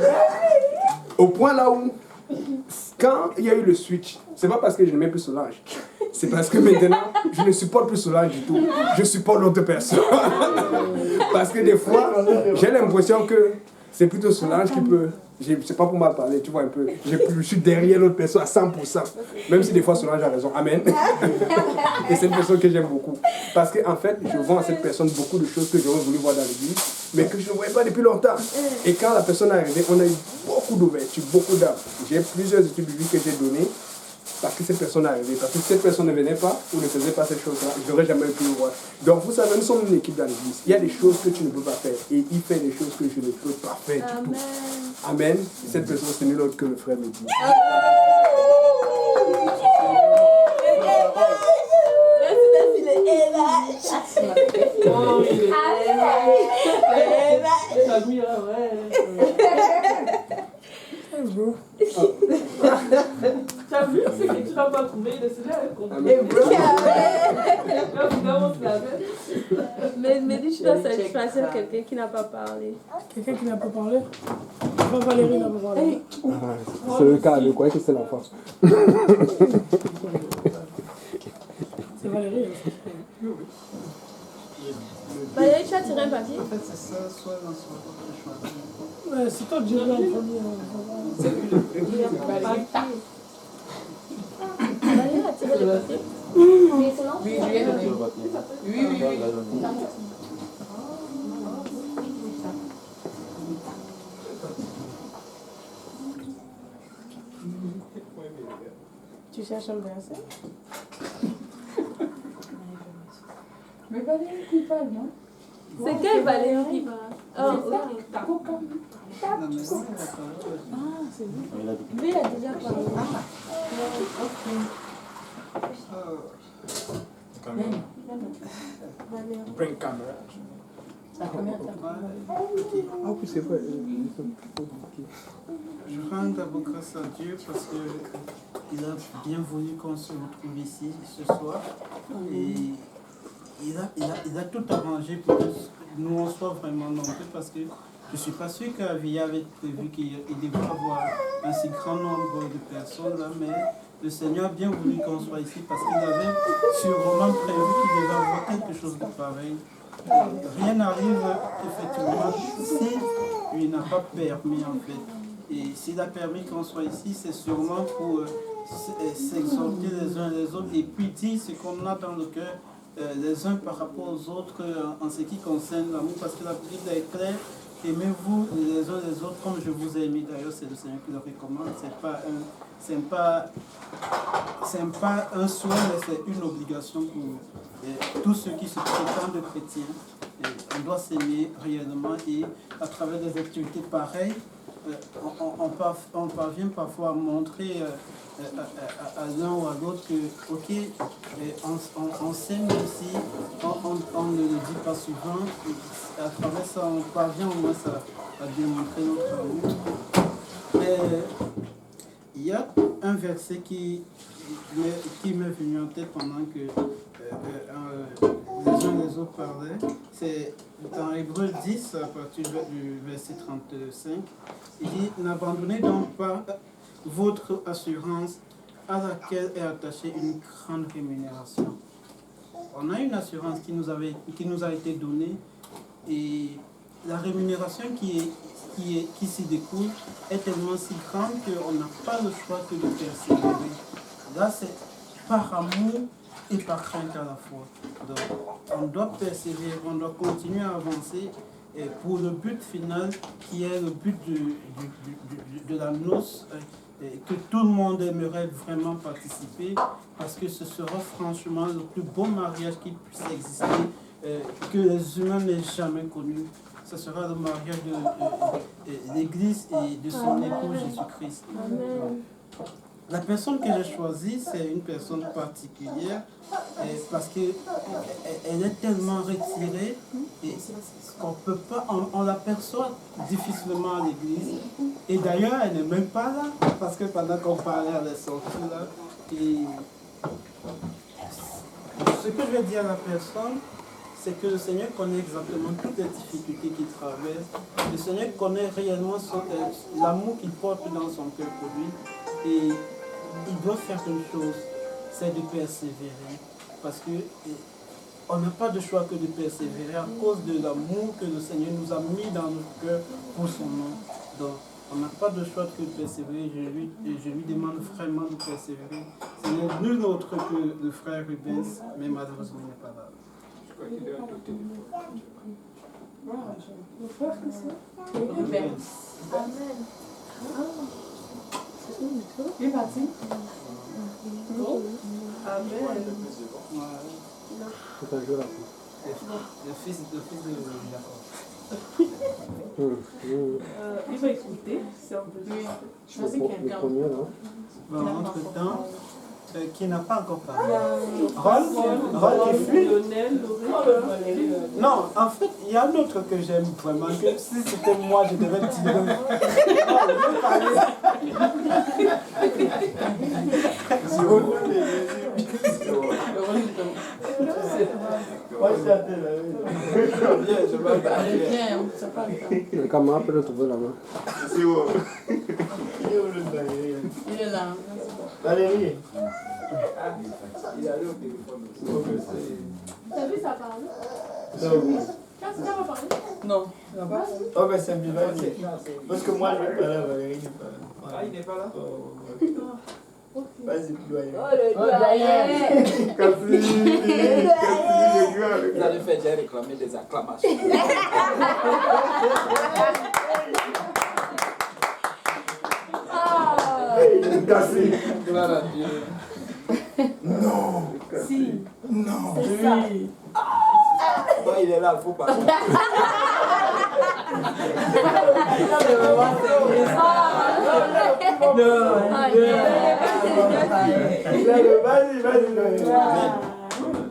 Au point là où, quand il y a eu le switch, c'est pas parce que je n'aimais plus Solange, c'est parce que maintenant, je ne supporte plus Solange du tout. Je supporte l'autre personne. Parce que des fois, j'ai l'impression que c'est plutôt Solange qui peut... C'est pas pour mal parler, tu vois un peu. Je suis derrière l'autre personne à 100%. Même si des fois Solange a raison. Amen. Et c'est une personne que j'aime beaucoup. Parce qu'en fait, je vois à cette personne beaucoup de choses que j'aurais voulu voir dans l'église, mais que je ne voyais pas depuis longtemps. Et quand la personne est arrivée, on a eu beaucoup d'ouverture, beaucoup d'âmes. J'ai plusieurs études bibliques que j'ai données parce que cette personne est arrivée. Parce que si cette personne ne venait pas ou ne faisait pas cette chose-là, je n'aurais jamais pu le voir. Donc vous savez, nous sommes une équipe dans l'église. Il y a des choses que tu ne peux pas faire. Et il fait des choses que je ne peux pas faire du tout. Amen. Et cette personne, c'est nul autre que le frère me dit. Tu as vu ce que tu n'as pas trouvé, de cela Mais dis, tu dois choisir quelqu'un qui n'a pas parlé. Quelqu'un qui n'a pas parlé? Valérie n'a pas parlé. C'est le cas, je croyais que c'est l'enfant. C'est Valérie. Valérie, tu as tiré un papier? En fait, c'est ça, soit l'un, soit l'autre choix. Ouais, c'est toi que j'ai vu en premier. C'est lui le premier. Valérie a tiré le papier? Oui, je lui ai donné. Oui. Tu cherches un verset? Mais Valérie qui parle, non? C'est quelle Valérie qui parle? Oh, ok. Ah, c'est lui. Lui, il a déjà parlé. Bring camera. La première Ah oui, c'est vrai. Je rends d'abord grâce à Dieu parce qu'il a bien voulu qu'on se retrouve ici ce soir. Et il a tout arrangé pour que nous on soit vraiment nombreux parce que je ne suis pas sûr qu'Avia avait prévu qu'il devait avoir un si grand nombre de personnes là, mais le Seigneur a bien voulu qu'on soit ici parce qu'il avait sûrement prévu qu'il devait avoir quelque chose de pareil. Rien n'arrive effectivement si il n'a pas permis en fait. Et s'il a permis qu'on soit ici, c'est sûrement pour s'exhorter les uns les autres et puis dire ce qu'on a dans le cœur les uns par rapport aux autres en ce qui concerne l'amour, parce que la Bible est claire aimez-vous les uns les autres comme je vous ai aimé. D'ailleurs, c'est le Seigneur qui le recommande. C'est pas un souhait, mais c'est une obligation pour tous ceux qui se prétendent chrétiens. Et on doit s'aimer réellement et à travers des activités pareilles, on parvient parfois à montrer à l'un ou à l'autre que, ok, on s'aime aussi, on ne le dit pas souvent, et à travers ça, on parvient au moins à démontrer notre amour. Il y a un verset qui m'est venu en tête pendant que les uns les autres parlaient. C'est dans Hébreux 10, à partir du verset 35. Il dit « N'abandonnez donc pas votre assurance à laquelle est attachée une grande rémunération. » On a une assurance qui nous a été donnée et la rémunération qui s'y découle est tellement si grande qu'on n'a pas le choix que de persévérer. Là, c'est par amour et par crainte à la fois. Donc, on doit persévérer, on doit continuer à avancer et pour le but final qui est le but de la noce, que tout le monde aimerait vraiment participer parce que ce sera franchement le plus beau mariage qui puisse exister, que les humains n'aient jamais connu. Ce sera le mariage de l'Église et de son époux Jésus-Christ. La personne que j'ai choisie, c'est une personne particulière parce qu'elle est tellement retirée et qu'on peut pas, on l'aperçoit difficilement à l'église. Et d'ailleurs, elle n'est même pas là parce que pendant qu'on parlait, elle est sortie là. Et ce que je vais dire à la personne, c'est que le Seigneur connaît exactement toutes les difficultés qu'il traverse. Le Seigneur connaît réellement l'amour qu'il porte dans son cœur pour lui. Et il doit faire une chose, c'est de persévérer. Parce que on n'a pas de choix que de persévérer à cause de l'amour que le Seigneur nous a mis dans notre cœur pour son nom. Donc, on n'a pas de choix que de persévérer. Je lui demande vraiment de persévérer. Ce n'est nul autre que le frère Rubens, mais malheureusement, il n'est pas là. Je crois qu'il est à côté. Le frère, c'est ça? Rubens. Amen. Il est parti? Non. Amen. C'est un jeu là. Le fils de Jacob. Il va écouter, c'est un peu. Choisis quelqu'un. Entre-temps, qui n'a pas encore parlé. Ron qui fuit. Non, en fait, il y a un autre que j'aime vraiment, que si c'était moi, je devais dire. Le camarade peut le trouver là-bas. C'est où? Il est là. Valérie. Il est allé au téléphone. T'as vu ça parler? Qu'est-ce que tu vas parler? Non, il n'a pas. Oh, mais c'est bien. Parce que moi, je vais parler à Valérie. Ah, il n'est pas là? Vas-y, doyen. Oh, le doyen! Vous allez faire déjà réclamer des acclamations. Gloire à Dieu. Non. Si. Non. C'est ça. Toi, il est là, il faut pas.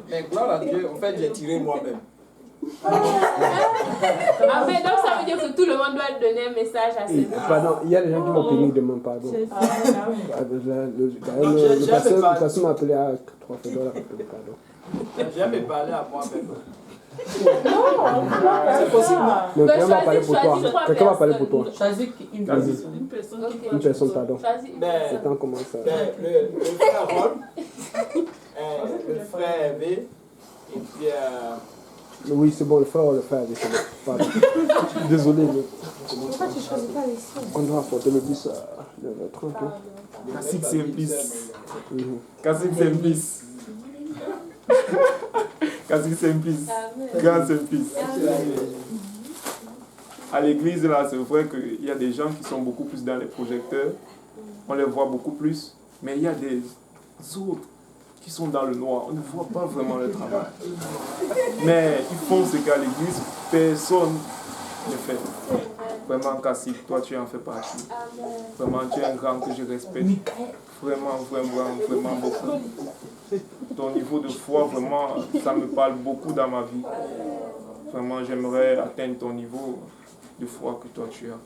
Mais gloire à Dieu, en fait, j'ai tiré moi-même. Ah, mais donc ça veut dire que tout le monde doit donner un message à ses Pardon, il y a des gens qui m'ont péni de mon pardon. Le pasteur m'a appelé à 3 $, pardon. J'ai jamais parlé à moi-même. C'est possible. Donc, quelqu'un va parler pour toi. Quelqu'un va parler pour toi. Choisis une personne. Une personne, pardon. Le temps commence. Le frère Ron, le frère Hervé, et puis. Oui, c'est bon, le frère, c'est bon. Pardon. Désolé. Pourquoi tu choisis pas les siens? On doit apporter le bus à 9h30. Cacique Simplice. Cacique Simplice. Cacique Simplice. Grand Simplice. à l'église, là, c'est vrai qu'il y a des gens qui sont beaucoup plus dans les projecteurs. On les voit beaucoup plus. Mais il y a des autres qui sont dans le noir. On ne voit pas vraiment le travail. Mais ils font ce qu'à l'église, personne ne fait. Vraiment, Cassie, toi, tu en fais partie. Vraiment, tu es un grand que je respecte. Vraiment, vraiment, vraiment beaucoup. Ton niveau de foi, vraiment, ça me parle beaucoup dans ma vie. Vraiment, j'aimerais atteindre ton niveau de foi que toi tu as.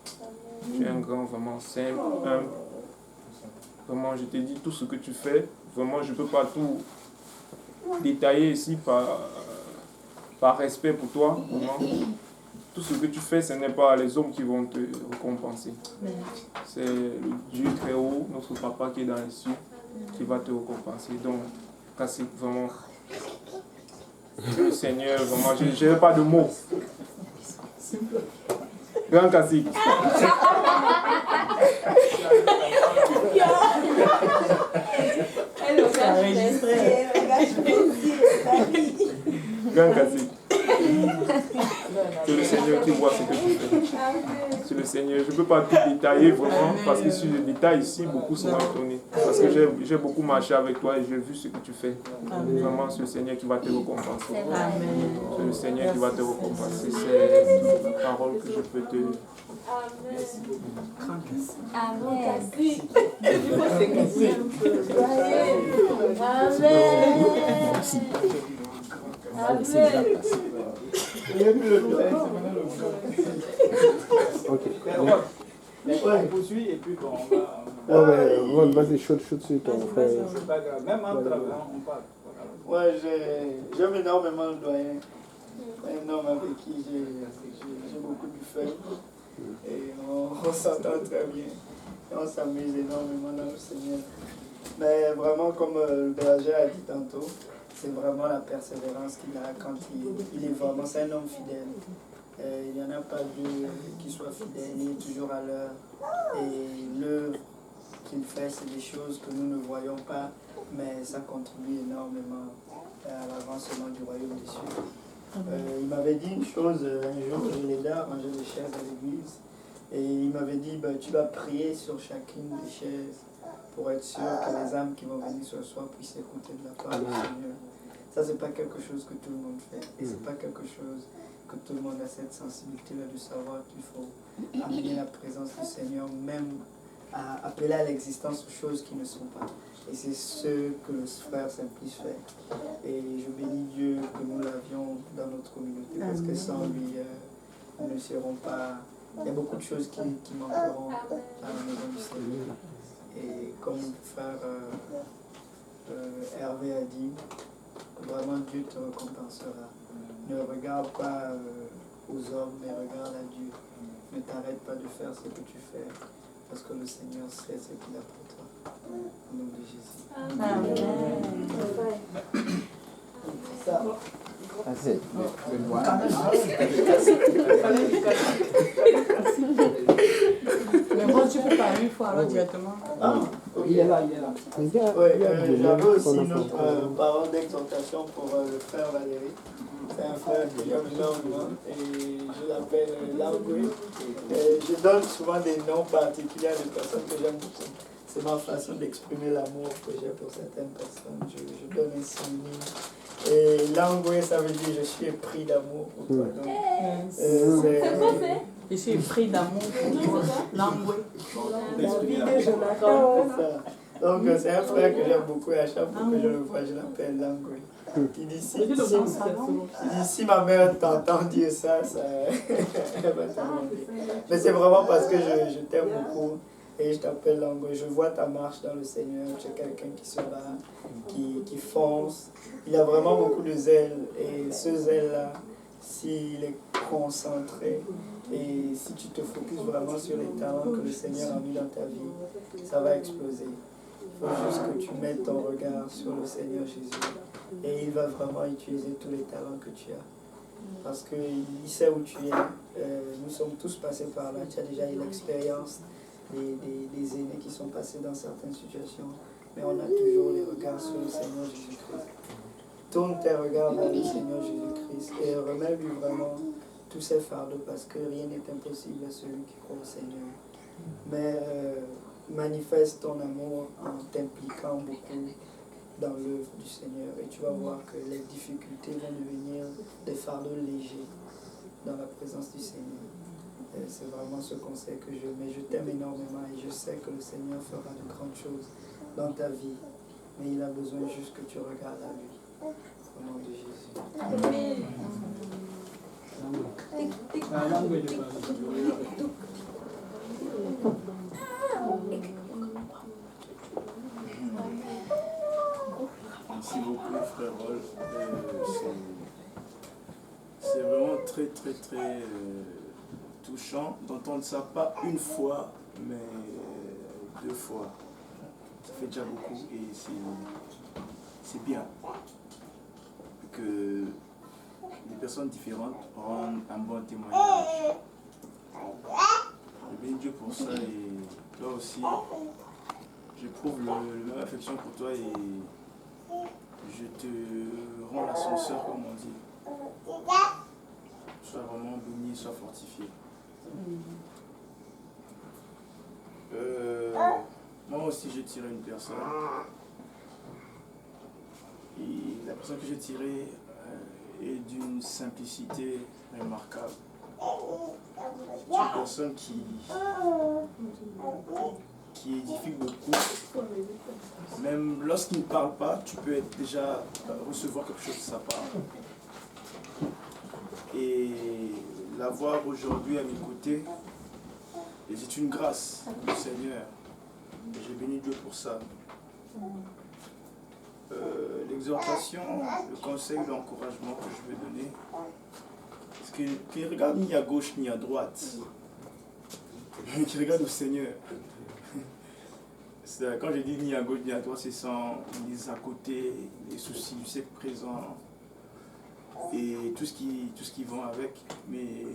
Tu es un grand, vraiment simple, humble. Vraiment, je te dis tout ce que tu fais. Vraiment, je ne peux pas tout détailler ici par respect pour toi. Vraiment. Tout ce que tu fais, ce n'est pas les hommes qui vont te récompenser. C'est le Dieu très haut, notre papa qui est dans les cieux, qui va te récompenser. Donc, Cassie, vraiment, le Seigneur, vraiment, je n'ai pas de mots. Grand Cassie. Grand Cassie. C'est le Seigneur qui voit ce que tu fais. C'est le Seigneur. Je ne peux pas tout détailler vraiment parce que si je détaille ici, beaucoup seront étonnés. Parce que j'ai beaucoup marché avec toi et j'ai vu ce que tu fais. Vraiment, c'est le Seigneur qui va te récompenser. C'est le Seigneur qui va te récompenser. C'est la parole que je peux te... On poursuit et puis bon, on va... Vas-y, shoot sur ton frère. C'est pas grave, même en travaillant, on parle. Ouais, j'aime énormément le doyen. Un homme avec qui j'ai beaucoup de fun. Et on s'entend très bien. Et on s'amuse énormément dans le Seigneur. Mais vraiment, comme le berger a dit tantôt, c'est vraiment la persévérance qu'il a quand il est vraiment, c'est un homme fidèle. Il n'y en a pas deux qui soient fidèles, il est toujours à l'heure. Et l'œuvre qu'il fait, c'est des choses que nous ne voyons pas, mais ça contribue énormément à l'avancement du royaume des cieux. Il m'avait dit une chose, un jour, je l'aidais à ranger des chaises à l'église, et il m'avait dit, tu vas prier sur chacune des chaises pour être sûr que les âmes qui vont venir ce soir puissent écouter de la part du Seigneur. Ça, c'est pas quelque chose que tout le monde fait, et c'est pas quelque chose que tout le monde a cette sensibilité-là de savoir qu'il faut amener la présence du Seigneur, même à appeler à l'existence aux choses qui ne sont pas. Et c'est ce que le frère Simplice fait. Et je bénis Dieu que nous l'avions dans notre communauté, parce que sans lui, nous ne serons pas... Il y a beaucoup de choses qui manqueront à la maison du Seigneur. Et comme le frère Hervé a dit, vraiment Dieu te récompensera. Ne regarde pas aux hommes, mais regarde à Dieu. Ne t'arrête pas de faire ce que tu fais, parce que le Seigneur sait ce qu'il a pour toi. Au nom de Jésus. Amen. Ça. Assez. Mais moi, tu peux parler une fois alors directement. Il est là, il est là. J'avais aussi notre parole d'exhortation pour le frère Valérie. C'est un frère que j'aime énormément et je l'appelle Langui. Je donne souvent des noms particuliers à des personnes que j'aime beaucoup. C'est ma façon d'exprimer l'amour que j'ai pour certaines personnes. Je donne un signe. Et Langui, ça veut dire je suis épris d'amour pour toi. C'est quoi c'est? Je suis épris d'amour pour toi. Langui. Donc c'est un frère que j'aime beaucoup et à chaque fois que je le vois, je l'appelle Langui. Il dit si ma mère t'entend dire ça, elle va te demander. Mais c'est vraiment parce que je t'aime beaucoup et je t'appelle Langui. Je vois ta marche dans le Seigneur. Tu es quelqu'un qui se bat, qui fonce. Il a vraiment beaucoup de zèle et ce zèle-là, s'il est concentré et si tu te focuses vraiment sur les talents que le Seigneur a mis dans ta vie, ça va exploser. Il faut juste que tu mettes ton regard sur le Seigneur Jésus. Et il va vraiment utiliser tous les talents que tu as. Parce qu'il sait où tu es. Nous sommes tous passés par là. Tu as déjà eu l'expérience des aînés qui sont passés dans certaines situations. Mais on a toujours les regards sur le Seigneur Jésus-Christ. Tourne tes regards vers le Seigneur Jésus-Christ et remets-lui vraiment tous ces fardeaux parce que rien n'est impossible à celui qui croit au Seigneur. Mais manifeste ton amour en t'impliquant beaucoup dans l'œuvre du Seigneur et tu vas voir que les difficultés vont devenir des fardeaux légers dans la présence du Seigneur. C'est vraiment ce conseil que je t'aime énormément et je sais que le Seigneur fera de grandes choses dans ta vie, mais il a besoin juste que tu regardes à lui. Au nom de Jésus. Amen. Merci beaucoup, frère Rolf. C'est vraiment très, très, très touchant d'entendre ça, pas une fois, mais 2 fois. Ça fait déjà beaucoup et c'est bien que des personnes différentes rendent un bon témoignage. Je bénis Dieu pour ça et toi aussi, j'éprouve la même affection pour toi et je te rends l'ascenseur comme on dit. Sois vraiment béni, sois fortifié. Moi aussi j'ai tiré une personne. Et la personne que j'ai tirée est d'une simplicité remarquable. C'est une personne qui édifie beaucoup. Même lorsqu'il ne parle pas, tu peux déjà recevoir quelque chose de sa part. Et l'avoir aujourd'hui à mes côtés, c'est une grâce du Seigneur. J'ai béni Dieu pour ça. L'exhortation, le conseil, l'encouragement que je vais donner, c'est qu'il ne regarde ni à gauche ni à droite, mais qu'il regarde au Seigneur. Quand je dis ni à gauche ni à droite, c'est sans les à côté, les soucis du siècle présent et tout ce qui va avec, mais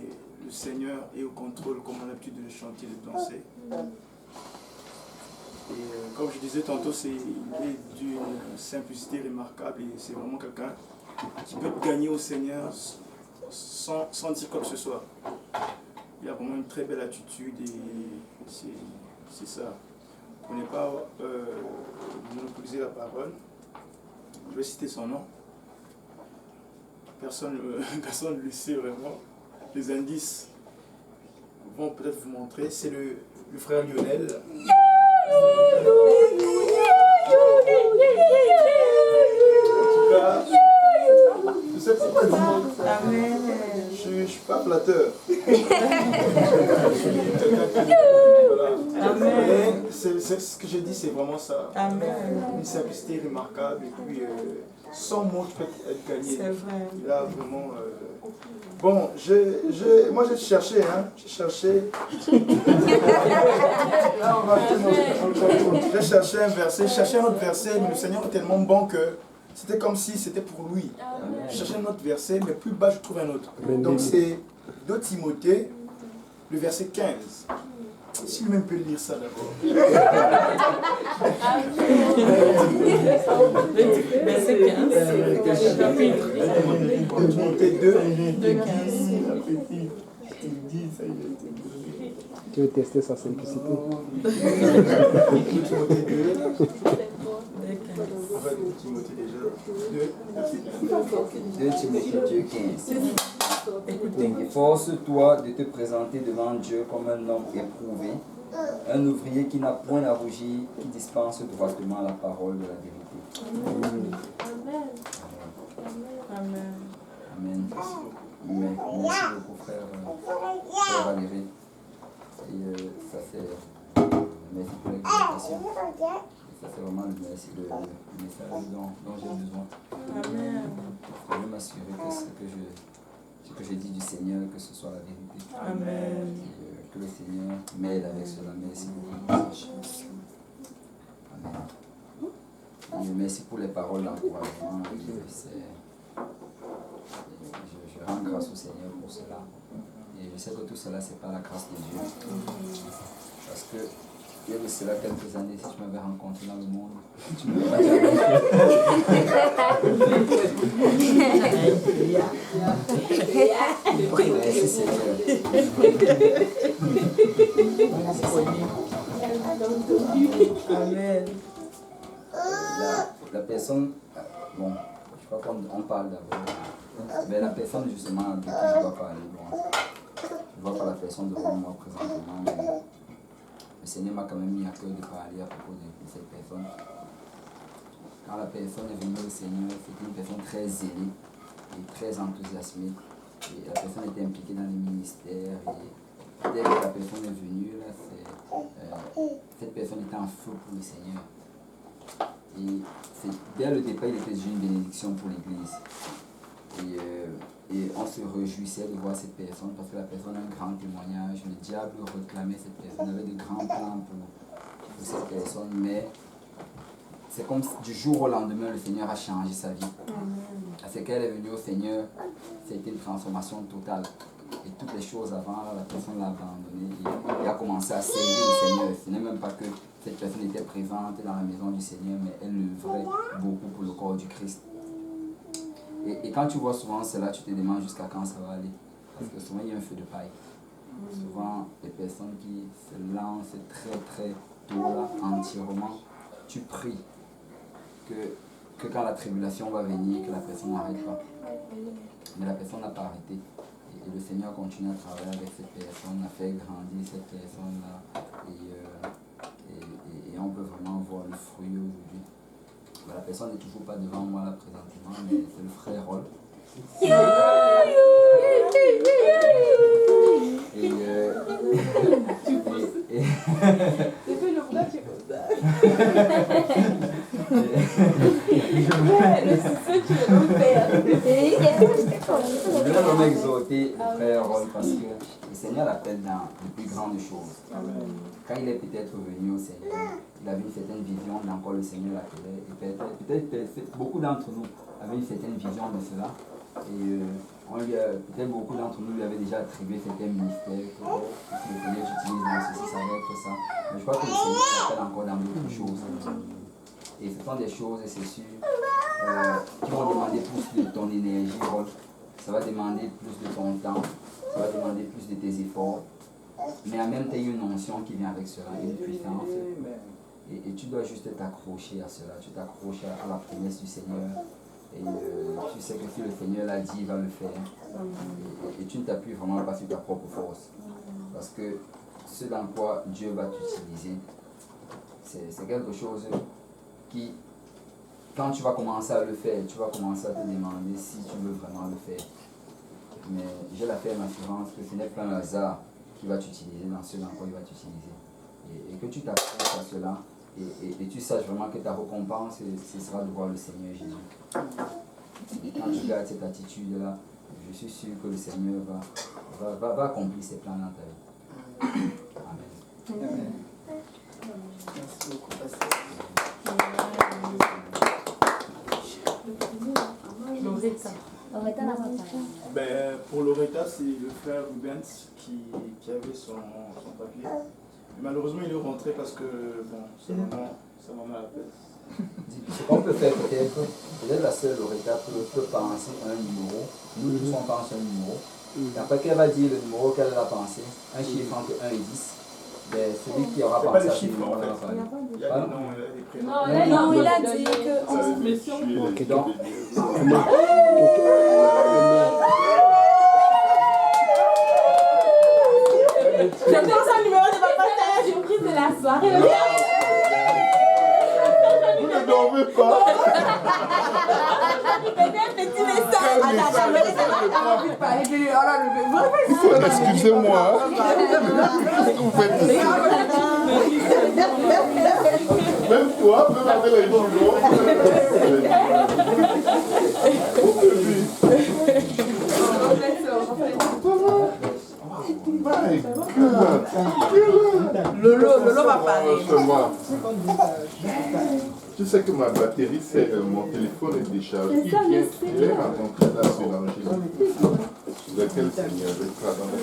le Seigneur est au contrôle comme on a l'habitude de le chanter, de danser. Et comme je disais tantôt, il est d'une simplicité remarquable et c'est vraiment quelqu'un qui peut gagner au Seigneur sans dire quoi que ce soit. Il a vraiment une très belle attitude et c'est ça. Pour ne pas monopoliser la parole, je vais citer son nom. Personne ne le sait vraiment. Les indices vont peut-être vous montrer. C'est le frère Lionel. Je sais pourquoi je ne suis pas flatteur. Amen. C'est ce que j'ai dit, c'est vraiment ça. Amen. Une simplicité remarquable et puis sans mots tu peux être gagné. C'est vrai. Il a vraiment. Bon, moi j'ai cherché, hein. J'ai cherché. J'ai cherché un verset, j'ai cherché un autre verset, mais le Seigneur est tellement bon que c'était comme si c'était pour lui. Je cherchais un autre verset, mais plus bas je trouve un autre. Donc c'est 2 Timothée, le verset 15. Si lui-même peut lire ça d'abord. Verset 15. Timothée 2, 15. Tu veux tester sa simplicité. Timothée 2. Timothée déjà. 2 Timothée 15. Efforce-toi de te présenter devant Dieu comme un homme éprouvé, un ouvrier qui n'a point à rougir, qui dispense droitement la parole de la vérité. Amen. Amen. Amen. Amen. Merci beaucoup, frère Valérie. Et ça c'est merci pour l'explication. Ça c'est vraiment le message dont j'ai besoin. Amen. Je veux m'assurer que ce que j'ai dit du Seigneur, que ce soit la vérité. Amen. Que le Seigneur m'aide avec cela. Merci beaucoup. Amen. Et merci pour les paroles d'encouragement. Je rends grâce au Seigneur pour cela. Et je sais que tout cela, ce n'est pas la grâce de Dieu. Parce que il y a de cela quelques années, si tu m'avais rencontré dans le monde, tu ne m'aurais pas jamais. Si Seigneur. Amen. La personne, bon, je crois qu'on parle d'abord, mais la personne justement de qui je dois parler, bon, je vois pas la personne devant moi présentement, mais le Seigneur m'a quand même mis à cœur de parler à propos de cette personne. Quand la personne est venue au Seigneur, c'était une personne très zélée et très enthousiasmée. Et la personne était impliquée dans les ministères. Et dès que la personne est venue, là, cette personne était en feu pour le Seigneur. Et dès le départ, il était déjà une bénédiction pour l'Église. Et on se réjouissait de voir cette personne parce que la personne a un grand témoignage. Le diable réclamait cette personne, avait de grands plans pour cette personne, mais c'est comme du jour au lendemain, le Seigneur a changé sa vie. Parce qu'elle est venue au Seigneur, c'était une transformation totale. Et toutes les choses avant, la personne l'a abandonné et a commencé à servir le Seigneur. Ce n'est même pas que cette personne était présente dans la maison du Seigneur, mais elle œuvrait beaucoup pour le corps du Christ. Et quand tu vois souvent cela, tu te demandes jusqu'à quand ça va aller. Parce que souvent, il y a un feu de paille. Souvent, les personnes qui se lancent très très tôt là, entièrement, tu pries que quand la tribulation va venir, que la personne n'arrête pas. Mais la personne n'a pas arrêté. Et le Seigneur continue à travailler avec cette personne, a fait grandir cette personne-là. Et on peut vraiment voir le fruit aujourd'hui. La personne n'est toujours pas devant moi là présentement, mais c'est le frère Roll. C'est fait le bras, tu peux ça. Le succès, tu veux le faire. Je voudrais vraiment exhorter le frère Roll parce que le Seigneur l'appelle dans les plus grandes choses. Quand il est peut-être venu au Seigneur, il avait une certaine vision dans quoi le Seigneur l'appelait. Et peut-être beaucoup d'entre nous avaient une certaine vision de cela. Et peut-être beaucoup d'entre nous lui avaient déjà attribué certains ministères que le Seigneur utilise dans ceci, ça va être ça. Mais je crois que le Seigneur l'appelle encore dans d'autres choses. Et ce sont des choses, c'est sûr, qui vont demander plus de ton énergie, Rolf. Ça va demander plus de ton temps, ça va demander plus de tes efforts. Mais en même temps, il y a une onction qui vient avec cela, une puissance. Et tu dois juste t'accrocher à cela, tu t'accroches à la promesse du Seigneur. Et tu sais que si le Seigneur l'a dit, il va le faire. Et tu ne t'appuies vraiment pas sur ta propre force. Parce que ce dans quoi Dieu va t'utiliser, c'est quelque chose qui, quand tu vas commencer à le faire, tu vas commencer à te demander si tu veux vraiment le faire. Mais j'ai la ferme assurance que ce n'est pas un hasard qui va t'utiliser dans ce dans quoi il va t'utiliser. Et que tu t'accroches à cela et tu saches vraiment que ta récompense, ce sera de voir le Seigneur Jésus. Et quand tu gardes cette attitude-là, je suis sûr que le Seigneur va accomplir ses plans dans ta vie. Amen. Amen. Merci beaucoup, pasteur. Ben, pour Loretta, c'est le frère Rubens qui avait son papier. Mais malheureusement, il est rentré parce que bon, sa maman l'appelle. Ce qu'on peut faire peut-être la sœur Loretta peut penser à un numéro. Nous tous on pense à un numéro. Et après qu'elle va dire le numéro qu'elle a pensé, un chiffre entre 1 et 10. Ben, celui qui aura pensé à ce numéro va parler. Il y a des noms, des prénoms. Non, il a dit que... Ok, donc... Je pense au numéro de papa, c'est la surprise de la soirée. Vous ne dormez pas. Petit message. Excusez-moi. Vous faites ici. Même toi, même avec les jumeaux. Lolo va parler. Tu sais que ma batterie, c'est mon téléphone est déchargé. Il est rencontré là sur l'Angélique. Sur lequel Seigneur je travaille.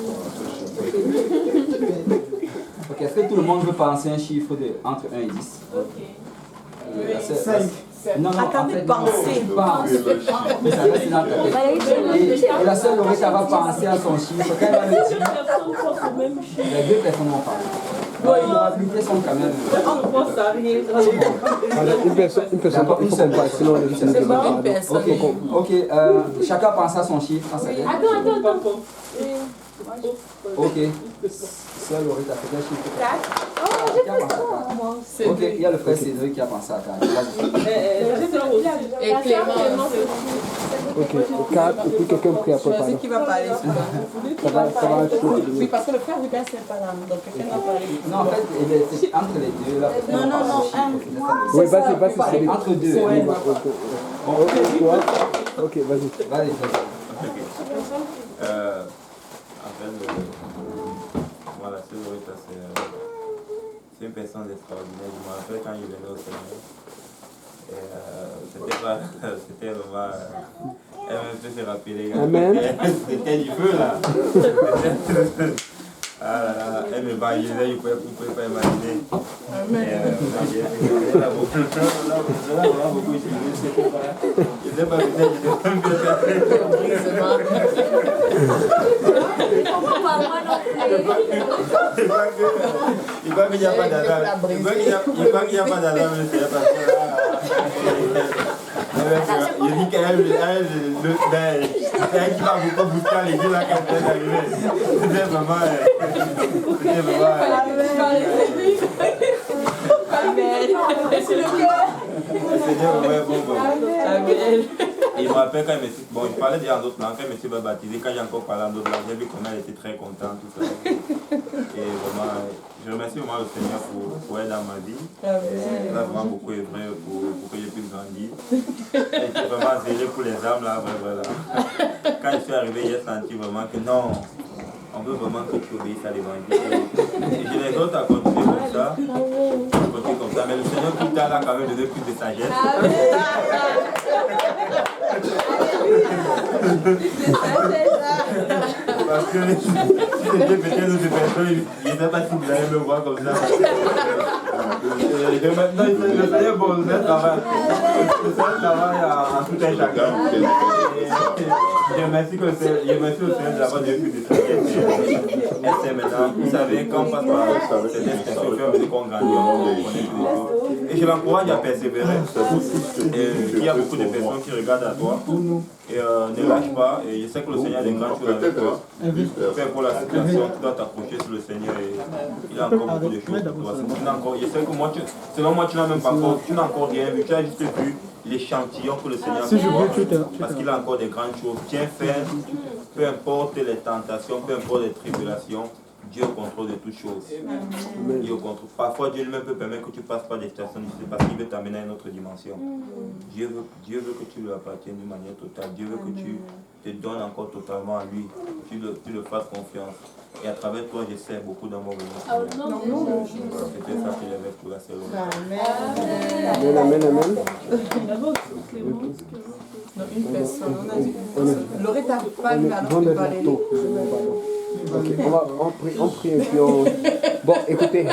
Ok, est-ce que tout le monde veut penser un chiffre entre 1 et 10? Ok. 5. Non, non, Attendez, pensez. Pense. Ça reste dans ta tête. Et la seule Loretta, elle va penser à son chiffre. Quand elle va le dire, les deux personnes vont parler. Oui, il aura appliqué son quand même. On pense à rien. Une personne, il faut qu'on passe, sinon on est juste Une personne. Ok, chacun pense à son chiffre. Attends. Ok. C'est Loretta, c'est quel chiffre? 4. Oh, j'ai fait ça. Ok, il y a le frère Cédric qui a pensé à 4. Et Clément. Ok, 4, et puis quelqu'un prie après. Choisis qui va parler. Ça va Oui, parce que le frère Lucas, c'est pas là. Donc quelqu'un va parler. Non, en fait, c'est entre les deux. Là, Non. Oui, vas-y, c'est entre deux. Ok, vas-y. Vas-y. Voilà, c'est Loretta, c'est une personne extraordinaire. Je me rappelle quand il venait au Seigneur. C'était vraiment. Elle m'a fait se rappeler. Amen. C'était du feu là. Ah là là, elle me baillait, vous ne pouvez pas imaginer. Elle a beaucoup utilisé, je ne sais pas, je ne sais pas. Il croit qu'il n'y a pas d'alarme. Il croit qu'il n'y a pas d'alarme, mais c'est parce que il dit qu'elle qui va beaucoup bousculer les gens là quand elle est arrivée. C'était vraiment. Il me rappelle quand il parlait déjà en d'autres langues, quand il m'a baptisé, quand j'ai encore parlé en d'autres langues, j'ai vu comment elle était très contente, tout ça. Et vraiment, je remercie vraiment le Seigneur pour elle dans ma vie. Elle a vraiment beaucoup œuvré pour que je puisse grandir. Elle était vraiment zélée pour les âmes là, voilà. Quand je suis arrivé, j'ai senti vraiment que non, on veut vraiment que tu obéisses à l'évangile. Et je les autres à continuer comme ça. Mais le Seigneur tout tard a quand même donné plus de sagesse. Parce que si c'était peut-être d'autres personnes, je ne sais pas si vous allez me voir comme ça. Maintenant, le Seigneur bon, le Seigneur travaille en tout un chacun. Je remercie le Seigneur d'avoir donné plus de sagesse. Et c'est maintenant, vous savez, quand on passe par cette instruction, qu'on grandit, on connaît plus de choses. Et je l'encourage à persévérer. Il y a beaucoup de personnes qui regardent à toi. Et ne lâche pas. Et je sais que le Seigneur a des grandes choses avec toi. Fais pour la situation, tu dois t'accrocher sur le Seigneur. Et il a encore beaucoup de choses pour toi. Je sais que moi, selon moi, tu n'as même pas encore, tu n'as encore rien vu. Tu as juste vu l'échantillon que le Seigneur a pour toi. Parce qu'il a encore des grandes choses. Tiens ferme. Peu importe les tentations, peu importe les tribulations. Dieu contrôle de toutes choses. Dieu contrôle. Parfois, Dieu lui-même peut permettre que tu passes par des situations difficiles parce qu'il veut t'amener à une autre dimension. Dieu veut que tu lui appartiennes d'une manière totale. Dieu veut que tu te donnes encore totalement à lui. Tu le fasses confiance. Et à travers toi, je sais beaucoup d'amour. C'était ça que j'avais pour la saison. Amen. Une personne, on a dit une personne. Loretta, pas lui, alors tu parler. Ok, on prie et puis on... Bon, écoutez,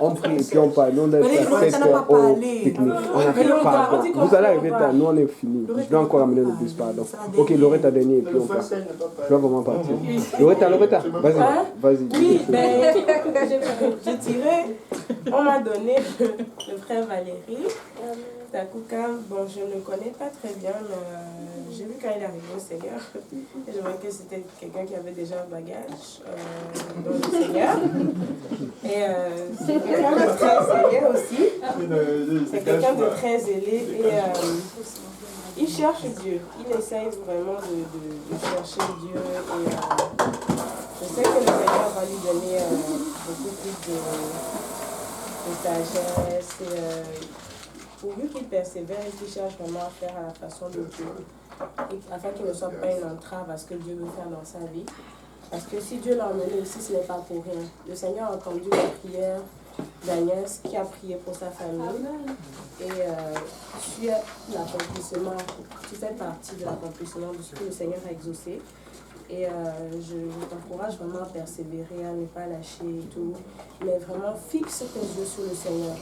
on prie et puis on parle. Nous, on a fait 7 heures au technique. On a fait pardon. Vous allez arriver tard, nous on est fini. Je dois encore amener le bus, pardon. Ok, Loretta dernier et puis on part. Je dois vraiment partir. Loretta, vas-y. Oui, j'ai tiré, on m'a donné le frère Valérie. Takouka, bon, je ne le connais pas très bien, mais j'ai vu quand il est arrivé au Seigneur. Et je voyais que c'était quelqu'un qui avait déjà un bagage dans le Seigneur. Et c'est quelqu'un de très zélé aussi. C'est quelqu'un de très zélé. Et il cherche Dieu. Il essaye vraiment de chercher Dieu. Et je sais que le Seigneur va lui donner beaucoup plus de sagesse. Pourvu qu'il persévère et qu'il cherche vraiment à faire à la façon de Dieu, afin qu'il ne soit pas une entrave à ce que Dieu veut faire dans sa vie. Parce que si Dieu l'a emmené ici, ce n'est pas pour rien. Le Seigneur a entendu la prière d'Agnès qui a prié pour sa famille. Et tu es l'accomplissement, tu fais partie de l'accomplissement de ce que le Seigneur a exaucé. Et je t'encourage vraiment à persévérer, à ne pas lâcher et tout. Mais vraiment, fixe tes yeux sur le Seigneur.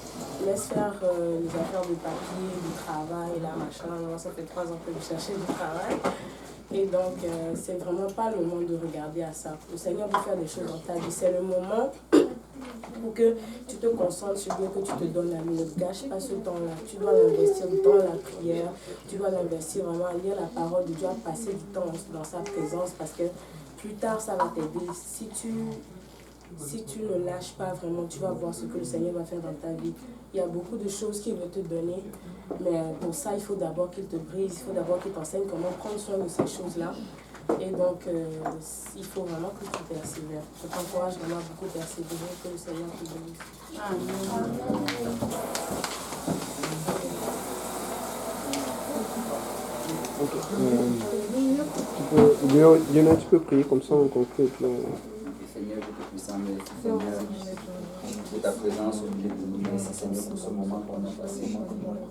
Laisse faire les affaires de papier, du travail, là, machin. Moi, ça fait 3 ans que je cherchais du travail. Et donc, c'est vraiment pas le moment de regarder à ça. Le Seigneur veut faire des choses dans ta vie. C'est le moment pour que tu te concentres sur Dieu, que tu te donnes à lui. Ne gâche pas ce temps-là. Tu dois l'investir dans la prière. Tu dois l'investir vraiment à lire la parole de Dieu, à passer du temps dans sa présence. Parce que plus tard, ça va t'aider. Si tu ne lâches pas vraiment, tu vas voir ce que le Seigneur va faire dans ta vie. Il y a beaucoup de choses qu'il veut te donner. Mais pour ça, il faut d'abord qu'il te brise. Il faut d'abord qu'il t'enseigne comment prendre soin de ces choses-là. Et donc, il faut vraiment que tu persévères. Je t'encourage vraiment à beaucoup persévérer, que le Seigneur te bénisse. Amen. Tu peux prier comme ça, on conclut. Seigneur, je te puissant, merci Seigneur, de ta présence au milieu de nous. Merci Seigneur pour ce moment qu'on a passé.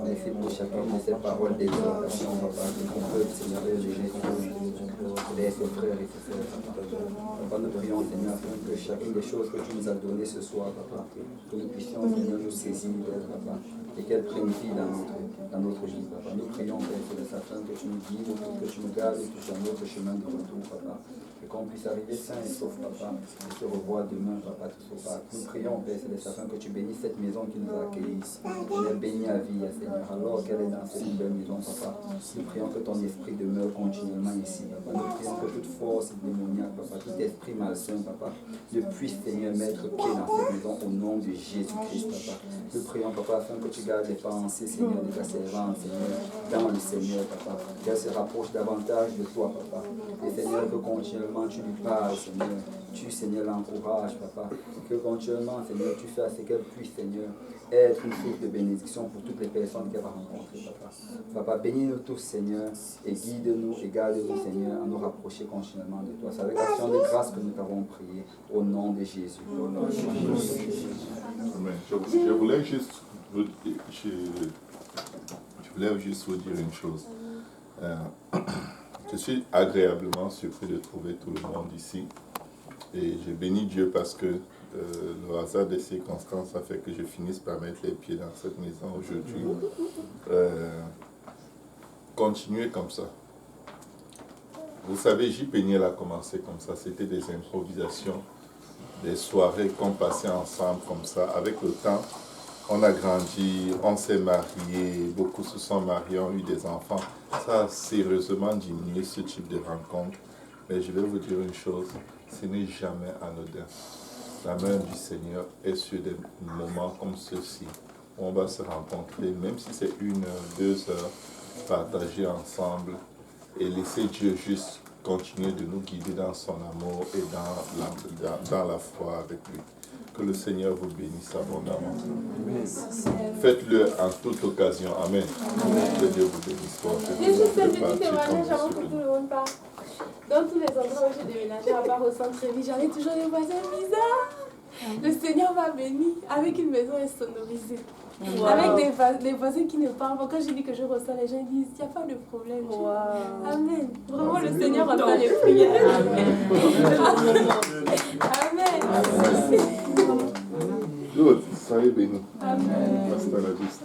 Merci pour chacune de ces paroles d'exhortation, Papa, de ton peuple, Seigneur, de Jésus, de ses frères et ses sœurs. Papa, nous prions, Seigneur, afin que chacune des choses que tu nous as données ce soir, Papa, que nous puissions, Seigneur, nous saisir, Papa, et qu'elles prennent vie dans notre vie, Papa. Nous prions, Père Céleste, afin que tu nous guides, que tu nous gardes sur notre chemin de retour, Papa. Et qu'on puisse arriver sain et sauf, Papa, et se revoir demain, Papa, tout ça. Nous prions, Père Céleste, afin que tu bénisses cette maison qui nous a accueillis. Tu l'as bénie à vie, Seigneur, alors qu'elle est dans cette nouvelle maison, Papa. Nous prions que ton esprit demeure continuellement ici, Papa. Nous prions que toute force démoniaque, Papa, tout esprit malsain, Papa, ne puisse, Seigneur, mettre pied dans cette maison au nom de Jésus-Christ, Papa. Nous prions, Papa, afin que tu gardes les pensées, Seigneur, de ta servante, Seigneur, dans le Seigneur, Papa. Qu'elle se rapproche davantage de toi, Papa. Et Seigneur, que continuellement tu lui parles, Seigneur. Tu, Seigneur, l'encourages, Papa. Que continuellement, Seigneur, tu fasses ce qu'elle puisse, Seigneur, être une source de bénédiction pour toutes les personnes qu'elle va rencontrer, Papa. Papa, bénis-nous tous, Seigneur, et guide-nous et garde-nous, Seigneur, à nous rapprocher continuellement de toi. C'est avec action de grâce que nous t'avons prié, au nom de Jésus. Au nom de Jésus. Amen. Je voulais juste vous dire une chose. Je suis agréablement surpris de trouver tout le monde ici. Et je bénis Dieu parce que le hasard des circonstances a fait que je finisse par mettre les pieds dans cette maison aujourd'hui. Continuez comme ça. Vous savez, J-Péniel a commencé comme ça. C'était des improvisations, des soirées qu'on passait ensemble comme ça. Avec le temps, on a grandi, on s'est mariés, beaucoup se sont mariés, ont eu des enfants. Ça a sérieusement diminué ce type de rencontre. Mais je vais vous dire une chose, ce n'est jamais anodin. La main du Seigneur est sur des moments comme ceux-ci, où on va se rencontrer, même si c'est 1 heure, 2 heures, partager ensemble et laisser Dieu juste continuer de nous guider dans son amour et dans la foi avec lui. Que le Seigneur vous bénisse abondamment. Faites-le en toute occasion. Amen. Que Dieu vous bénisse. J'ai juste un petit témoignage avant que tout le monde parte. Dans tous les endroits où j'ai déménagé, à part au centre-ville, j'avais toujours des voisins bizarres. Le Seigneur m'a béni avec une maison insonorisée. Wow. Avec des voisins qui ne parlent pas. Quand j'ai dit que je reçois, les gens disent, il n'y a pas de problème. Wow. Amen. Vraiment, le Seigneur entend les prières. Amen. Good. Soyez bénis. Amen. Hasta la vista.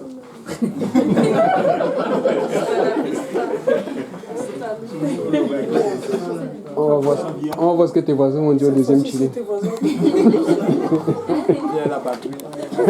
On va voir ce que tes voisins vont dire au deuxième Chili.